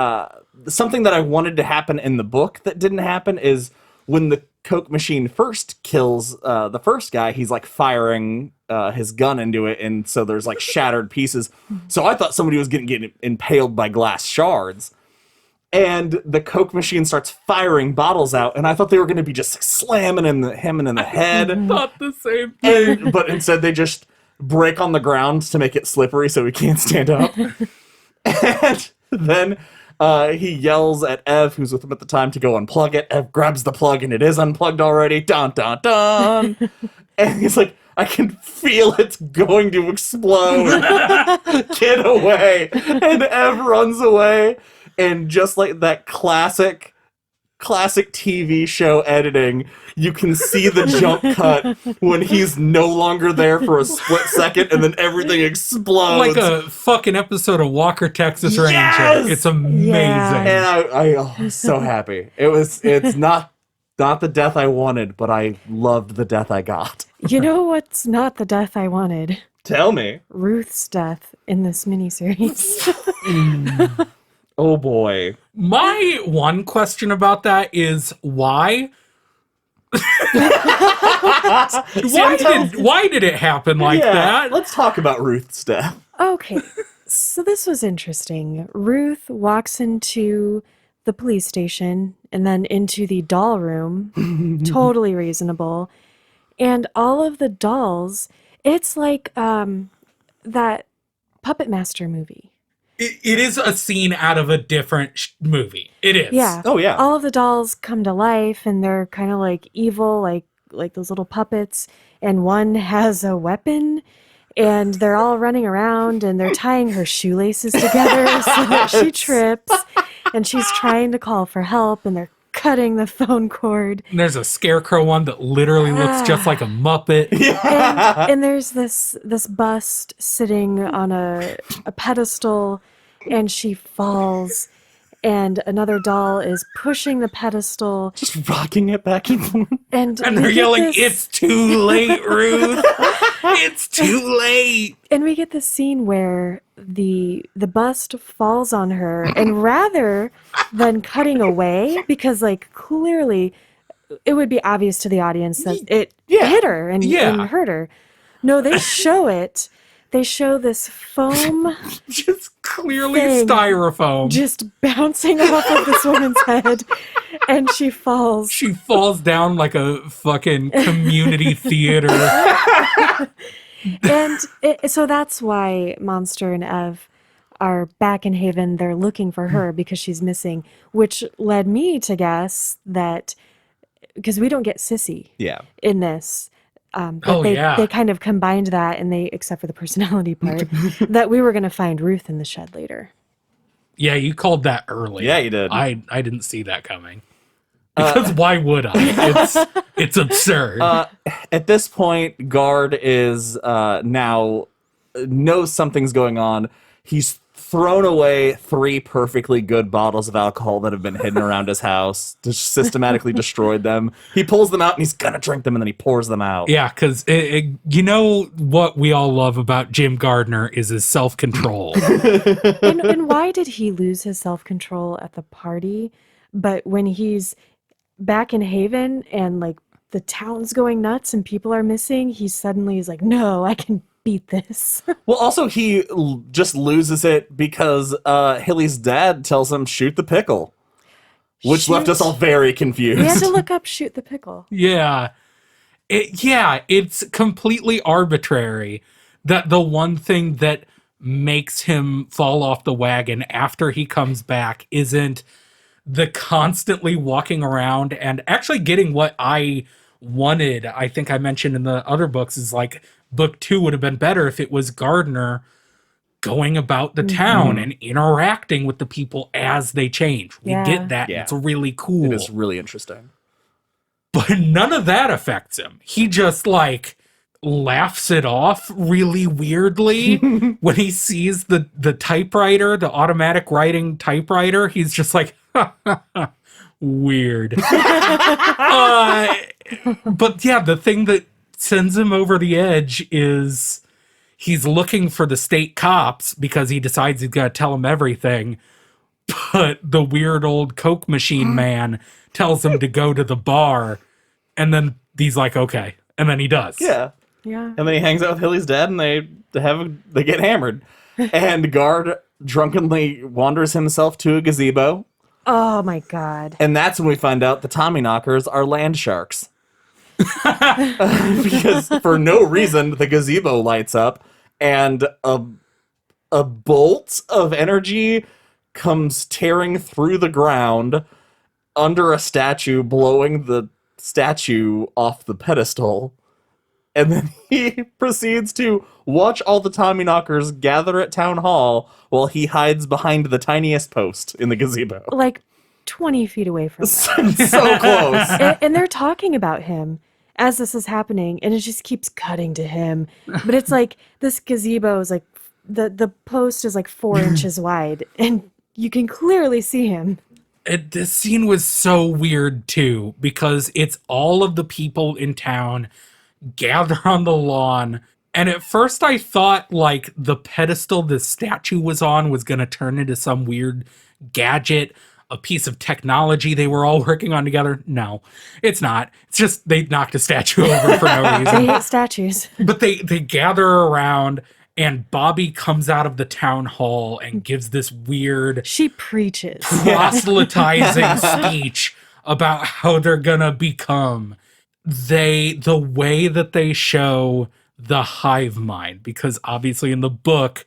something that I wanted to happen in the book that didn't happen is when the Coke machine first kills the first guy, he's firing his gun into it. And so there's shattered pieces. So I thought somebody was going to get impaled by glass shards. And the Coke machine starts firing bottles out, and I thought they were going to be just slamming him in the head. I thought the same thing. But instead they just break on the ground to make it slippery so he can't stand up. And then he yells at Ev, who's with him at the time, to go unplug it. Ev grabs the plug, and it is unplugged already. Dun, dun, dun. And he's like, I can feel it's going to explode. Get away. And Ev runs away. And just like that classic TV show editing, you can see the jump cut when he's no longer there for a split second, and then everything explodes. Like a fucking episode of Walker, Texas Ranger. Yes! It's amazing. Yeah. And I was so happy. It's not the death I wanted, but I loved the death I got. You know what's not the death I wanted? Tell me. Ruth's death in this miniseries. Oh boy. My one question about that is why? Why did it happen like that? Let's talk about Ruth's death. Okay, so this was interesting. Ruth walks into the police station and then into the doll room. Totally reasonable. And all of the dolls, it's like that Puppet Master movie. It is a scene out of a different movie. It is. Yeah. Oh, yeah. All of the dolls come to life and they're kind of like evil, like those little puppets. And one has a weapon and they're all running around and they're tying her shoelaces together so that she trips. And she's trying to call for help and they're cutting the phone cord. And there's a scarecrow one that literally looks just like a Muppet. And there's this bust sitting on a pedestal and she falls and another doll is pushing the pedestal. Just rocking it back and forth. And And they're we get yelling, this- "It's too late, Ruth." It's too late. And we get this scene where the bust falls on her, and rather than cutting away, because like clearly it would be obvious to the audience that it hit her and hurt her. No, they show it. They show this foam Just clearly thing styrofoam. just bouncing off of this woman's head, and she falls. She falls down like a fucking community theater. And so that's why Monster and Ev are back in Haven. They're looking for her because she's missing, which led me to guess that, because we don't get Sissy in this. They kind of combined that, and they, except for the personality part, that we were going to find Ruth in the shed later. Yeah, you called that early. Yeah, you did. I didn't see that coming. Because why would I? It's absurd. At this point, Gard is now knows something's going on. He's thrown away 3 perfectly good bottles of alcohol that have been hidden around his house, just systematically destroyed them. He pulls them out and he's gonna drink them, and then he pours them out. Yeah, because you know what we all love about Jim Gardner is his self-control. And why did he lose his self-control at the party? But when he's back in Haven and like the town's going nuts and people are missing, he suddenly is like, no, I can beat this. Well, also he just loses it because Hilly's dad tells him shoot the pickle, which left us all very confused. We had to look up shoot the pickle. Yeah. It's completely arbitrary that the one thing that makes him fall off the wagon after he comes back isn't the constantly walking around and actually getting what I wanted. I think I mentioned in the other books is like book 2 would have been better if it was Gardner going about the town and interacting with the people as they change. We get that. Yeah. It's really cool. It is really interesting. But none of that affects him. He just like laughs it off really weirdly when he sees the typewriter, the automatic writing typewriter. He's just like, weird. But yeah, the thing that sends him over the edge is he's looking for the state cops because he decides he's got to tell them everything. But the weird old Coke machine man tells him to go to the bar. And then he's like, okay. And then he does. Yeah. Yeah. And then he hangs out with Hilly's dad and they get hammered. And Gard drunkenly wanders himself to a gazebo. Oh my God. And that's when we find out the Tommyknockers are land sharks. Because for no reason, the gazebo lights up and a bolt of energy comes tearing through the ground under a statue, blowing the statue off the pedestal. And then he proceeds to watch all the Tommyknockers gather at town hall while he hides behind the tiniest post in the gazebo. Like 20 feet away from them. So close. And they're talking about him as this is happening, and it just keeps cutting to him. But it's like this gazebo is like the post is like 4 inches wide, and you can clearly see him. This scene was so weird too, because it's all of the people in town gather on the lawn. And at first I thought like the pedestal the statue was on was going to turn into some weird gadget, a piece of technology they were all working on together. No, it's not. It's just they knocked a statue over for no reason. They hate statues. But they gather around, and Bobby comes out of the town hall and gives this weird She preaches. proselytizing speech about how they're gonna become. The way that they show the hive mind, because obviously in the book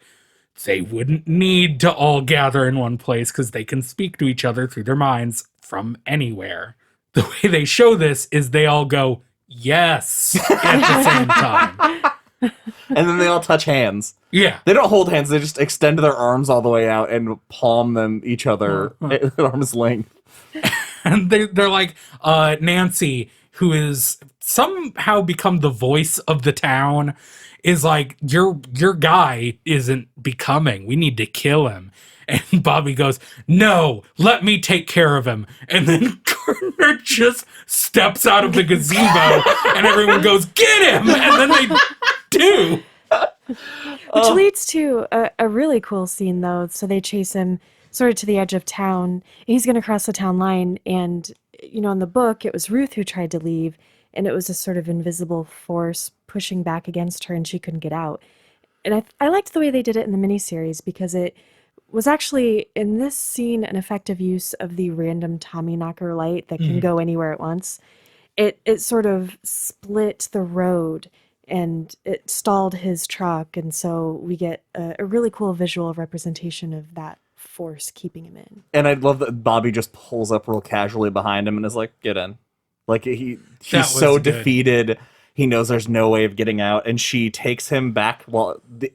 they wouldn't need to all gather in one place because they can speak to each other through their minds from anywhere. The way they show this is they all go yes at the same time. And then they all touch hands. Yeah. They don't hold hands, they just extend their arms all the way out and palm them each other at arm's length. And they're like, Nancy, who is somehow become the voice of the town, is like, your guy isn't becoming. We need to kill him. And Bobby goes, no, let me take care of him. And then Gardner just steps out of the gazebo and everyone goes, get him! And then they too. Which leads to a really cool scene, though. So they chase him sort of to the edge of town. He's going to cross the town line. And, you know, in the book, it was Ruth who tried to leave. And it was a sort of invisible force pushing back against her, and she couldn't get out. And I liked the way they did it in the miniseries, because it was actually, in this scene, an effective use of the random Tommyknocker light that can go anywhere at once. It sort of split the road, and it stalled his truck, and so we get a really cool visual representation of that force keeping him in. And I love that Bobby just pulls up real casually behind him and is like, get in. Like, he's so good. defeated. He knows there's no way of getting out, and she takes him back,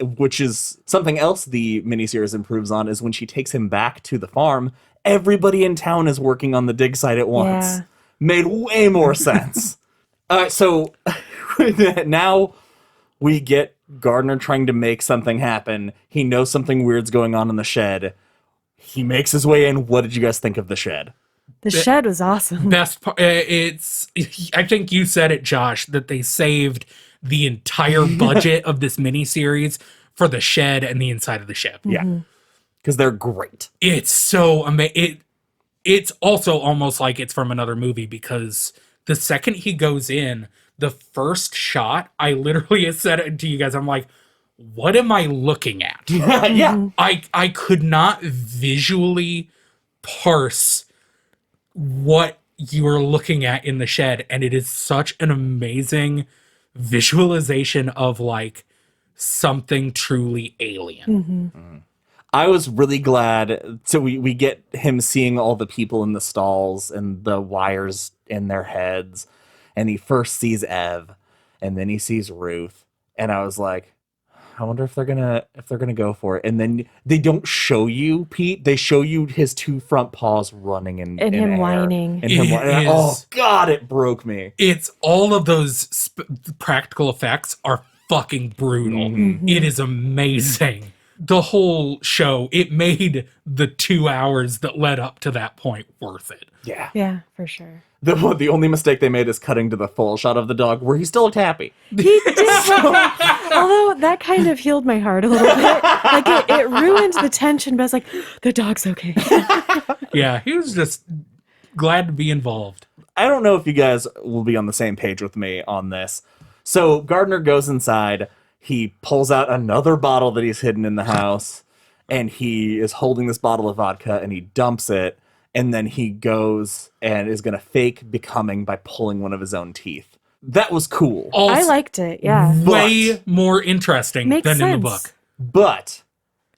which is something else the miniseries improves on, is when she takes him back to the farm, everybody in town is working on the dig site at once. Yeah. Made way more sense. So now we get Gardner trying to make something happen. He knows something weird's going on in the shed. He makes his way in. What did you guys think of the shed? The shed was awesome. Best part, I think you said it, Josh, that they saved the entire budget of this miniseries for the shed and the inside of the ship. Yeah. Because they're great. It's so amazing. It's also almost like it's from another movie, because the second he goes in, the first shot, I literally said it to you guys, I'm like, what am I looking at? Yeah. I could not visually parse what you are looking at in the shed, and it is such an amazing visualization of like something truly alien. I was really glad. So we get him seeing all the people in the stalls and the wires in their heads. And he first sees Ev, and then he sees Ruth. And I was like, I wonder if they're gonna go for it. And then they don't show you Pete. They show you his two front paws running in him air. whining. And him whining. Oh God, it broke me. It's all of those practical effects are fucking brutal. It is amazing. The whole show, it made the 2 hours that led up to that point worth it. Yeah. Yeah, for sure. The only mistake they made is cutting to the full shot of the dog where he still looked happy. He did. Although that kind of healed my heart a little bit. Like it ruined the tension, but I was like, the dog's okay. Yeah, he was just glad to be involved. I don't know if you guys will be on the same page with me on this. So Gardner goes inside. He pulls out another bottle that he's hidden in the house, and he is holding this bottle of vodka, and he dumps it, and then he goes and is going to fake becoming by pulling one of his own teeth. That was cool. Also, I liked it, yeah. way more interesting Makes than in the sense. book. But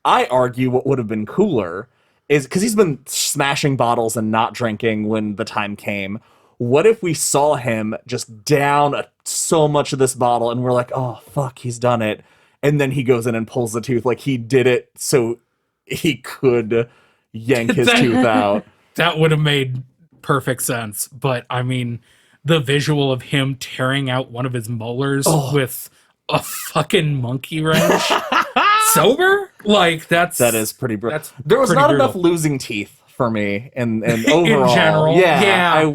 I argue what would have been cooler is, because he's been smashing bottles and not drinking when the time came, what if we saw him just down so much of this bottle and we're like, oh, fuck, he's done it. And then he goes in and pulls the tooth. Like, he did it so he could yank his tooth out. That would have made perfect sense. But, I mean, the visual of him tearing out one of his molars with a fucking monkey wrench sober? Like, that is pretty that's There was pretty not brutal. enough losing teeth for me and overall. In general, yeah.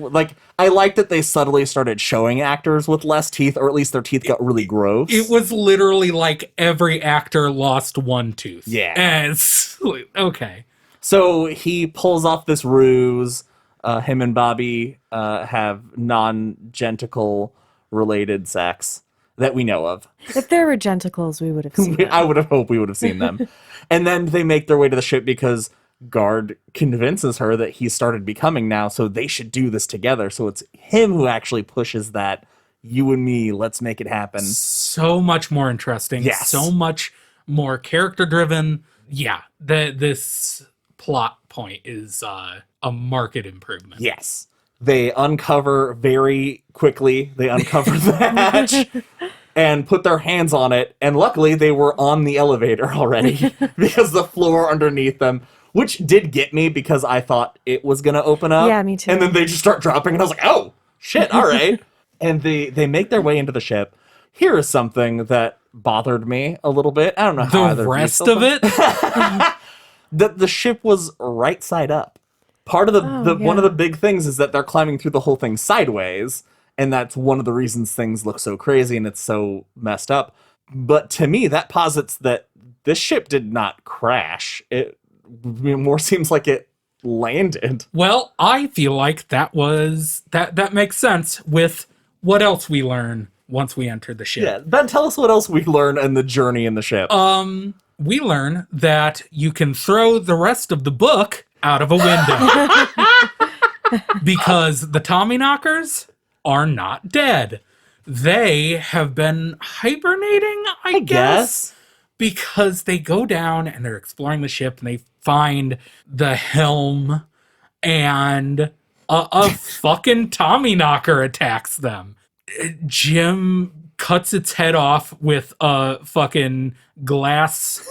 I like that they subtly started showing actors with less teeth, or at least their teeth got really gross. It was literally like every actor lost one tooth. Yeah. And it's like, okay. So he pulls off this ruse. Him and Bobby have non-genticle related sex that we know of. If there were genticles, we would have seen it. I would have hoped we would have seen them. And then they make their way to the ship because Gard convinces her that he started becoming now, so they should do this together. So it's him who actually pushes that, you and me, let's make it happen. So much more interesting. Yes. So much more character driven. Yeah. This plot point is a marked improvement. Yes. They uncover very quickly. They uncover the hatch and put their hands on it. And luckily, they were on the elevator already because the floor underneath them, which did get me because I thought it was going to open up. Yeah, me too. And then they just start dropping, and I was like, oh, shit, all right. And they make their way into the ship. Here is something that bothered me a little bit. I don't know how The rest of it? the ship was right side up. Part of one of the big things is that they're climbing through the whole thing sideways, and that's one of the reasons things look so crazy and it's so messed up. But to me, that posits that this ship did not crash. It more seems like it landed. Well, I feel like that makes sense with what else we learn once we enter the ship. Yeah, Ben, tell us what else we learn in the journey in the ship. We learn that you can throw the rest of the book out of a window. Because the Tommyknockers are not dead. They have been hibernating, I guess. Because they go down and they're exploring the ship and they find the helm and a fucking Tommyknocker attacks them. Jim cuts its head off with a fucking glass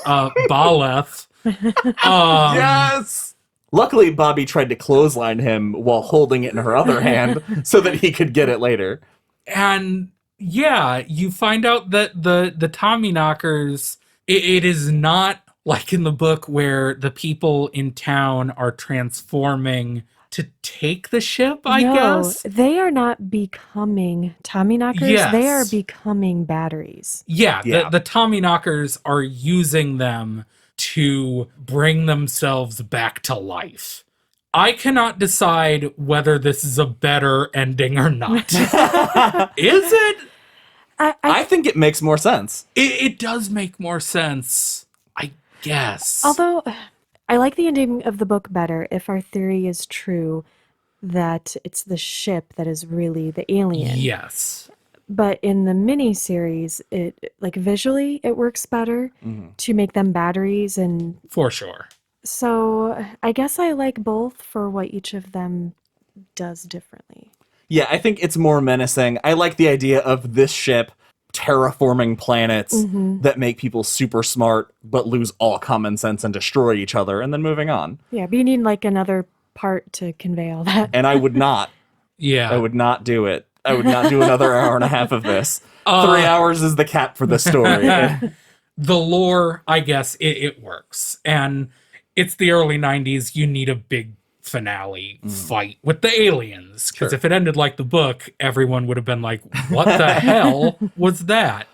balleth. Yes! Luckily, Bobby tried to clothesline him while holding it in her other hand so that he could get it later. And yeah, you find out that the Tommyknockers, it is not like in the book where the people in town are transforming to take the ship, I guess. They are not becoming Tommyknockers. Yes. They are becoming batteries. Yeah, Yeah. The Tommyknockers are using them to bring themselves back to life. I cannot decide whether this is a better ending or not. Is it? I think it makes more sense. It does make more sense, I guess. Although I like the ending of the book better if our theory is true that it's the ship that is really the alien. Yes. But in the mini-series, it like visually it works better to make them batteries, and For sure. so I guess I like both for what each of them does differently. Yeah, I think it's more menacing. I like the idea of this ship terraforming planets that make people super smart but lose all common sense and destroy each other and then moving on. Yeah, but you need like another part to convey all that. And I would not. Yeah. I would not do it. I would not do another hour and a half of this. 3 hours is the cap for this story. The lore, I guess, it works. And it's the early 90s. You need a big finale fight with the aliens. Because if it ended like the book, everyone would have been like, what the hell was that?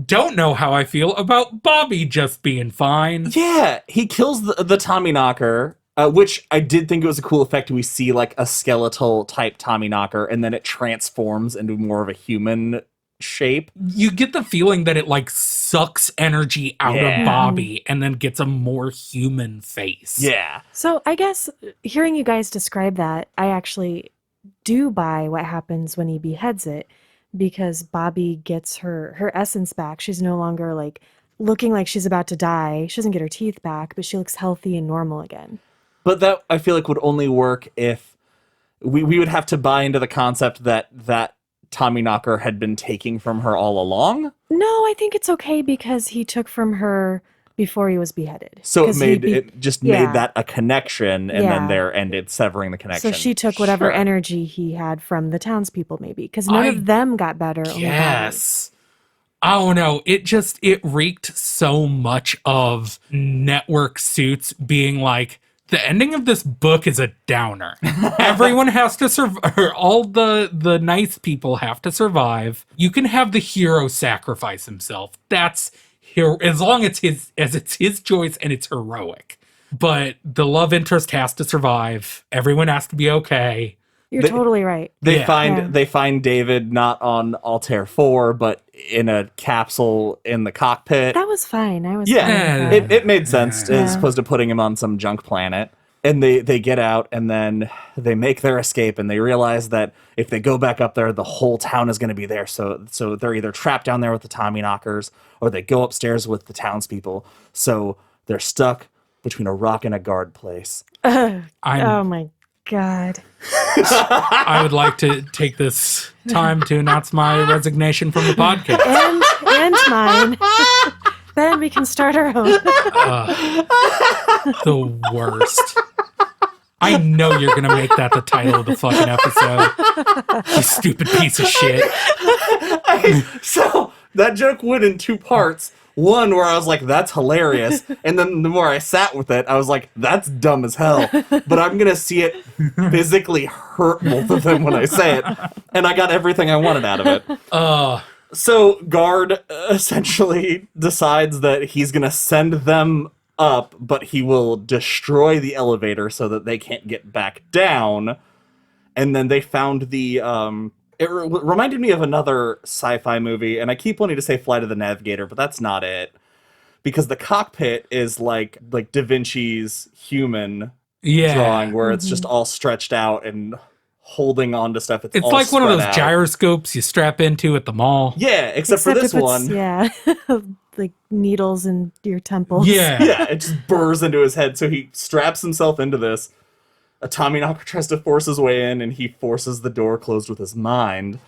Don't know how I feel about Bobby just being fine. Yeah, he kills the Tommyknocker, which I did think it was a cool effect. We see like a skeletal type Tommyknocker, and then it transforms into more of a human shape. You get the feeling that it like sucks energy out Yeah. of Bobby and then gets a more human face. Yeah. So I guess hearing you guys describe that, I actually do buy what happens when he beheads it, because Bobby gets her essence back. She's no longer like looking like she's about to die. She doesn't get her teeth back, but she looks healthy and normal again. But that, I feel like, would only work if we would have to buy into the concept that Tommyknocker had been taking from her all along. No, I think it's okay because he took from her before he was beheaded. So it 'Cause made he it just yeah. made that a connection, and then Yeah. there ended severing the connection. So she took whatever Sure. energy he had from the townspeople, maybe, because none of them got better. only Bobby. Yes. I don't know. It reeked so much of network suits being like, the ending of this book is a downer. Everyone has to survive. All the nice people have to survive. You can have the hero sacrifice himself. That's hero, as long as it's his choice and it's heroic. But the love interest has to survive. Everyone has to be okay. You're totally right. They Yeah. they find David not on Altair 4, but in a capsule in the cockpit. That was fine. I was Yeah, fine with that. it made sense Yeah. as opposed to putting him on some junk planet. And they get out, and then they make their escape, and they realize that if they go back up there, the whole town is going to be there. So they're either trapped down there with the Tommyknockers, or they go upstairs with the townspeople. So they're stuck between a rock and a Gard place. Oh my God. I would like to take this time to announce my resignation from the podcast. And mine. Then we can start our own. The worst. I know you're gonna make that the title of the fucking episode. You stupid piece of shit. So that joke went in two parts. One where I was like, that's hilarious. And then the more I sat with it, I was like, that's dumb as hell. But I'm going to see it physically hurt both of them when I say it. And I got everything I wanted out of it. So Gard essentially decides that he's going to send them up, but he will destroy the elevator so that they can't get back down. And then they found the... reminded me of another sci-fi movie, and I keep wanting to say Flight of the Navigator, but that's not it. Because the cockpit is like Da Vinci's human drawing, where it's just all stretched out and holding on to stuff. It's all like one of those spread out. gyroscopes you strap into at the mall. Yeah, except for this if it's- one. Yeah. Like needles in your temples. Yeah, it just burrs into his head, so he straps himself into this. A Tommyknocker tries to force his way in, and he forces the door closed with his mind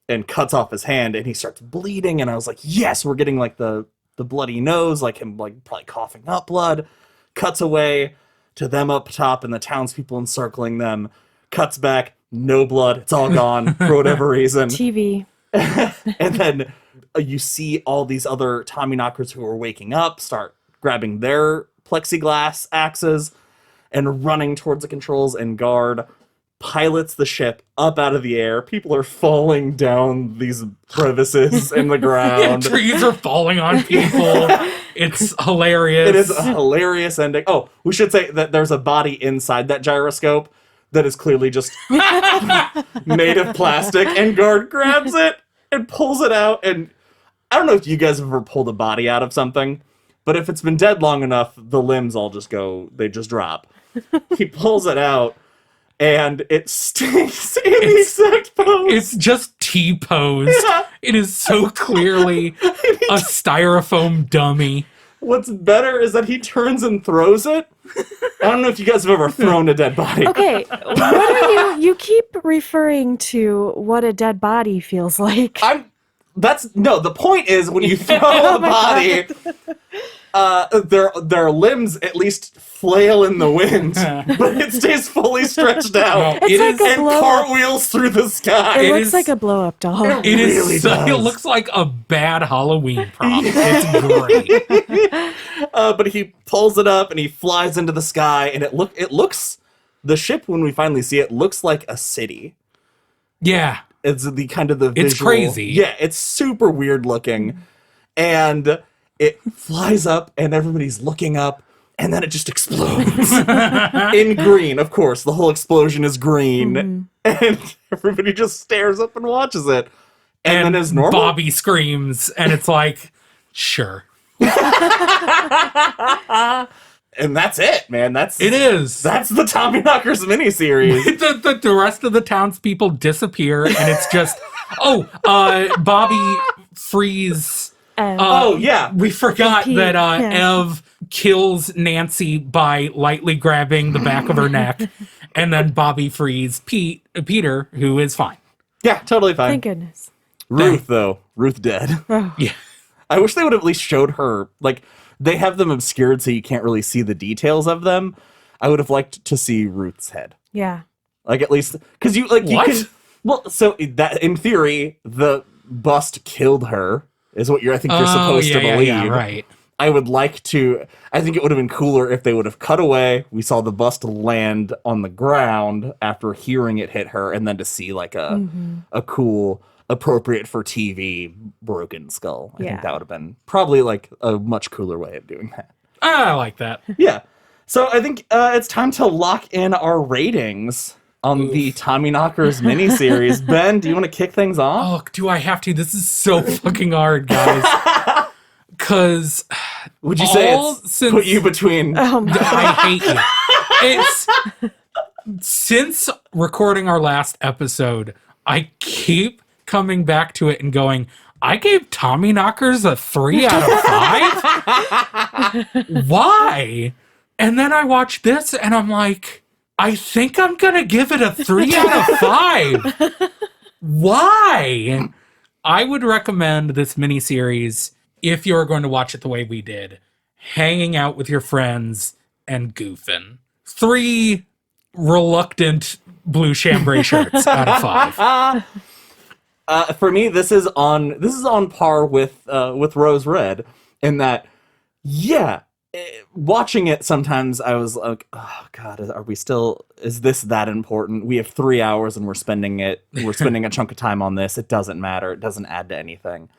and cuts off his hand, and he starts bleeding, and I was like, yes, we're getting like the bloody nose, like him like probably coughing up blood. Cuts away to them up top and the townspeople encircling them. Cuts back, no blood, it's all gone for whatever reason. TV. And then you see all these other Tommyknockers who are waking up start grabbing their plexiglass axes and running towards the controls, and Gard pilots the ship up out of the air. People are falling down these crevices in the ground. Trees are falling on people. It's hilarious. It is a hilarious ending. Oh, we should say that there's a body inside that gyroscope that is clearly just made of plastic, and Gard grabs it and pulls it out. And I don't know if you guys have ever pulled a body out of something, but if it's been dead long enough, the limbs all just go, they just drop. He pulls it out, and it stays in the exact pose. It's just T-posed. Yeah. It is so clearly a styrofoam dummy. What's better is that he turns and throws it. I don't know if you guys have ever thrown a dead body. Okay, what are you keep referring to what a dead body feels like. The point is when you throw the body, their limbs at least flail in the wind, but it stays fully stretched out. It's like a and blow-up. cartwheels through the sky. It It looks is- like a blow-up doll. It is. really It does. looks like a bad Halloween prop. It's great. But he pulls it up and he flies into the sky, and it looks the ship, when we finally see it, looks like a city. Yeah. It's the kind of the It's visual- crazy. Yeah, it's super weird looking. And it flies up and everybody's looking up, and then it just explodes. In green, of course. The whole explosion is green. And everybody just stares up and watches it. And then as normal. Bobby screams, and it's like, sure. And that's it, man. It is. That's the Tommyknockers miniseries. the rest of the townspeople disappear, and it's just, Bobby frees. Oh, yeah. We forgot Pete, that yeah. Ev kills Nancy by lightly grabbing the back of her neck, and then Bobby frees Peter, who is fine. Yeah, totally fine. Thank goodness. Ruth, though. Ruth dead. Oh. Yeah. I wish they would have at least showed her, like, they have them obscured so you can't really see the details of them. I would have liked to see Ruth's head. Yeah. Like, at least, because you What? can, well, so that, in theory, the bust killed her, is what I think you're supposed to believe. Yeah, right. I would like to, I think it would have been cooler if they would have cut away. We saw the bust land on the ground after hearing it hit her, and then to see like a cool, appropriate for TV broken skull. I think Yeah. that would have been probably like a much cooler way of doing that. I like that. Yeah. So I think it's time to lock in our ratings on the Tommyknockers miniseries. Ben, do you want to kick things off? Oh, do I have to? This is so fucking hard, guys. Because Would you say all it's since- put you between... Oh my I hate you. It's since recording our last episode, I keep coming back to it and going, I gave Tommyknockers a 3 out of 5? Why? And then I watch this and I'm like, I think I'm gonna give it a 3 out of 5. Why? I would recommend this miniseries if you're going to watch it the way we did, hanging out with your friends and goofing. 3 reluctant blue chambray shirts out of 5. For me, this is on par with Rose Red in that, yeah, watching it, sometimes I was like, oh God, is this that important? We have 3 hours and we're spending a chunk of time on this. It doesn't matter. It doesn't add to anything.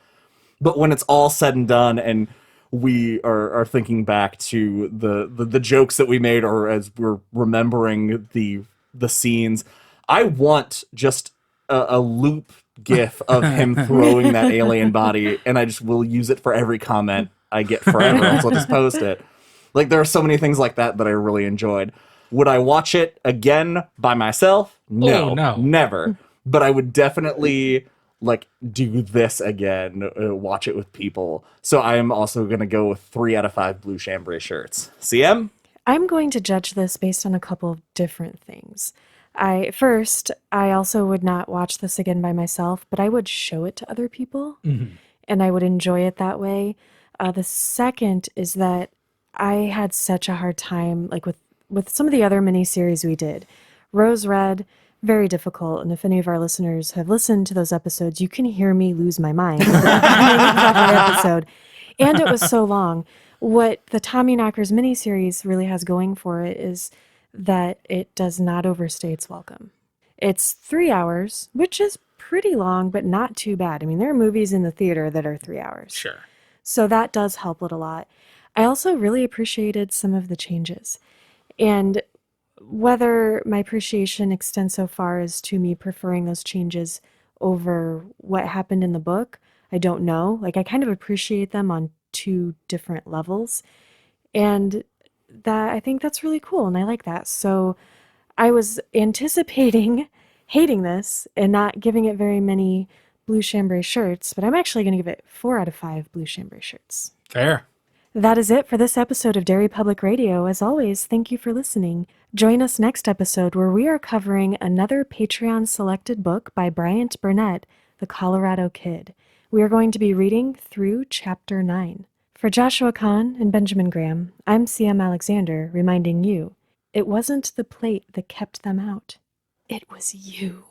But when it's all said and done and we are thinking back to the jokes that we made, or as we're remembering the scenes, I want just a loop gif of him throwing that alien body, and I just will use it for every comment I get forever. So I'll just post it. Like, there are so many things like that I really enjoyed. Would I watch it again by myself? No, never. But I would definitely do this again, watch it with people. So I am also going to go with 3 out of 5 blue chambray shirts. CM? I'm going to judge this based on a couple of different things. I also would not watch this again by myself, but I would show it to other people, and I would enjoy it that way. The second is that I had such a hard time, with some of the other miniseries we did. Rose Red, very difficult, and if any of our listeners have listened to those episodes, you can hear me lose my mind at the beginning of every episode. And it was so long. What the Tommyknockers miniseries really has going for it is that it does not overstay its welcome. It's 3 hours, which is pretty long, but not too bad. I mean, there are movies in the theater that are 3 hours. Sure. So that does help it a lot. I also really appreciated some of the changes. And whether my appreciation extends so far as to me preferring those changes over what happened in the book, I don't know. I kind of appreciate them on 2 different levels. And I think that's really cool, and I like that. So I was anticipating hating this and not giving it very many blue chambray shirts, but I'm actually going to give it 4 out of 5 blue chambray shirts. Fair. That is it for this episode of Derry Public Radio. As always, thank you for listening. Join us next episode where we are covering another Patreon-selected book by Bryant Burnett, The Colorado Kid. We are going to be reading through Chapter 9. For Joshua Kahn and Benjamin Graham, I'm CM Alexander, reminding you, it wasn't the plate that kept them out. It was you.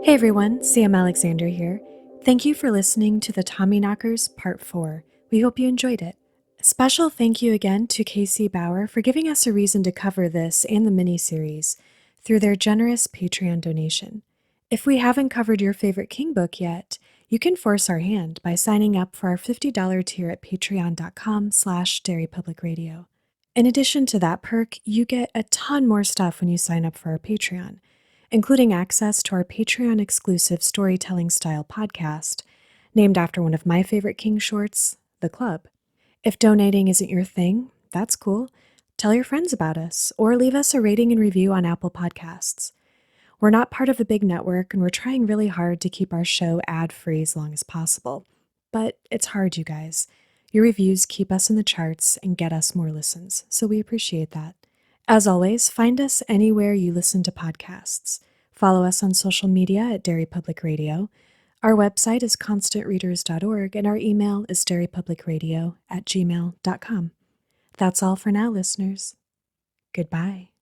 Hey everyone, CM Alexander here. Thank you for listening to the Tommyknockers Part 4. We hope you enjoyed it. A special thank you again to KC Bauer for giving us a reason to cover this and the miniseries through their generous Patreon donation. If we haven't covered your favorite King book yet, you can force our hand by signing up for our $50 tier at patreon.com/dairypublicradio. In addition to that perk, you get a ton more stuff when you sign up for our Patreon, including access to our Patreon-exclusive storytelling-style podcast, named after one of my favorite King shorts, The Club. If donating isn't your thing, that's cool. Tell your friends about us, or leave us a rating and review on Apple Podcasts. We're not part of a big network, and we're trying really hard to keep our show ad-free as long as possible. But it's hard, you guys. Your reviews keep us in the charts and get us more listens, so we appreciate that. As always, find us anywhere you listen to podcasts. Follow us on social media at Derry Public Radio. Our website is constantreaders.org, and our email is derrypublicradio@gmail.com. That's all for now, listeners. Goodbye.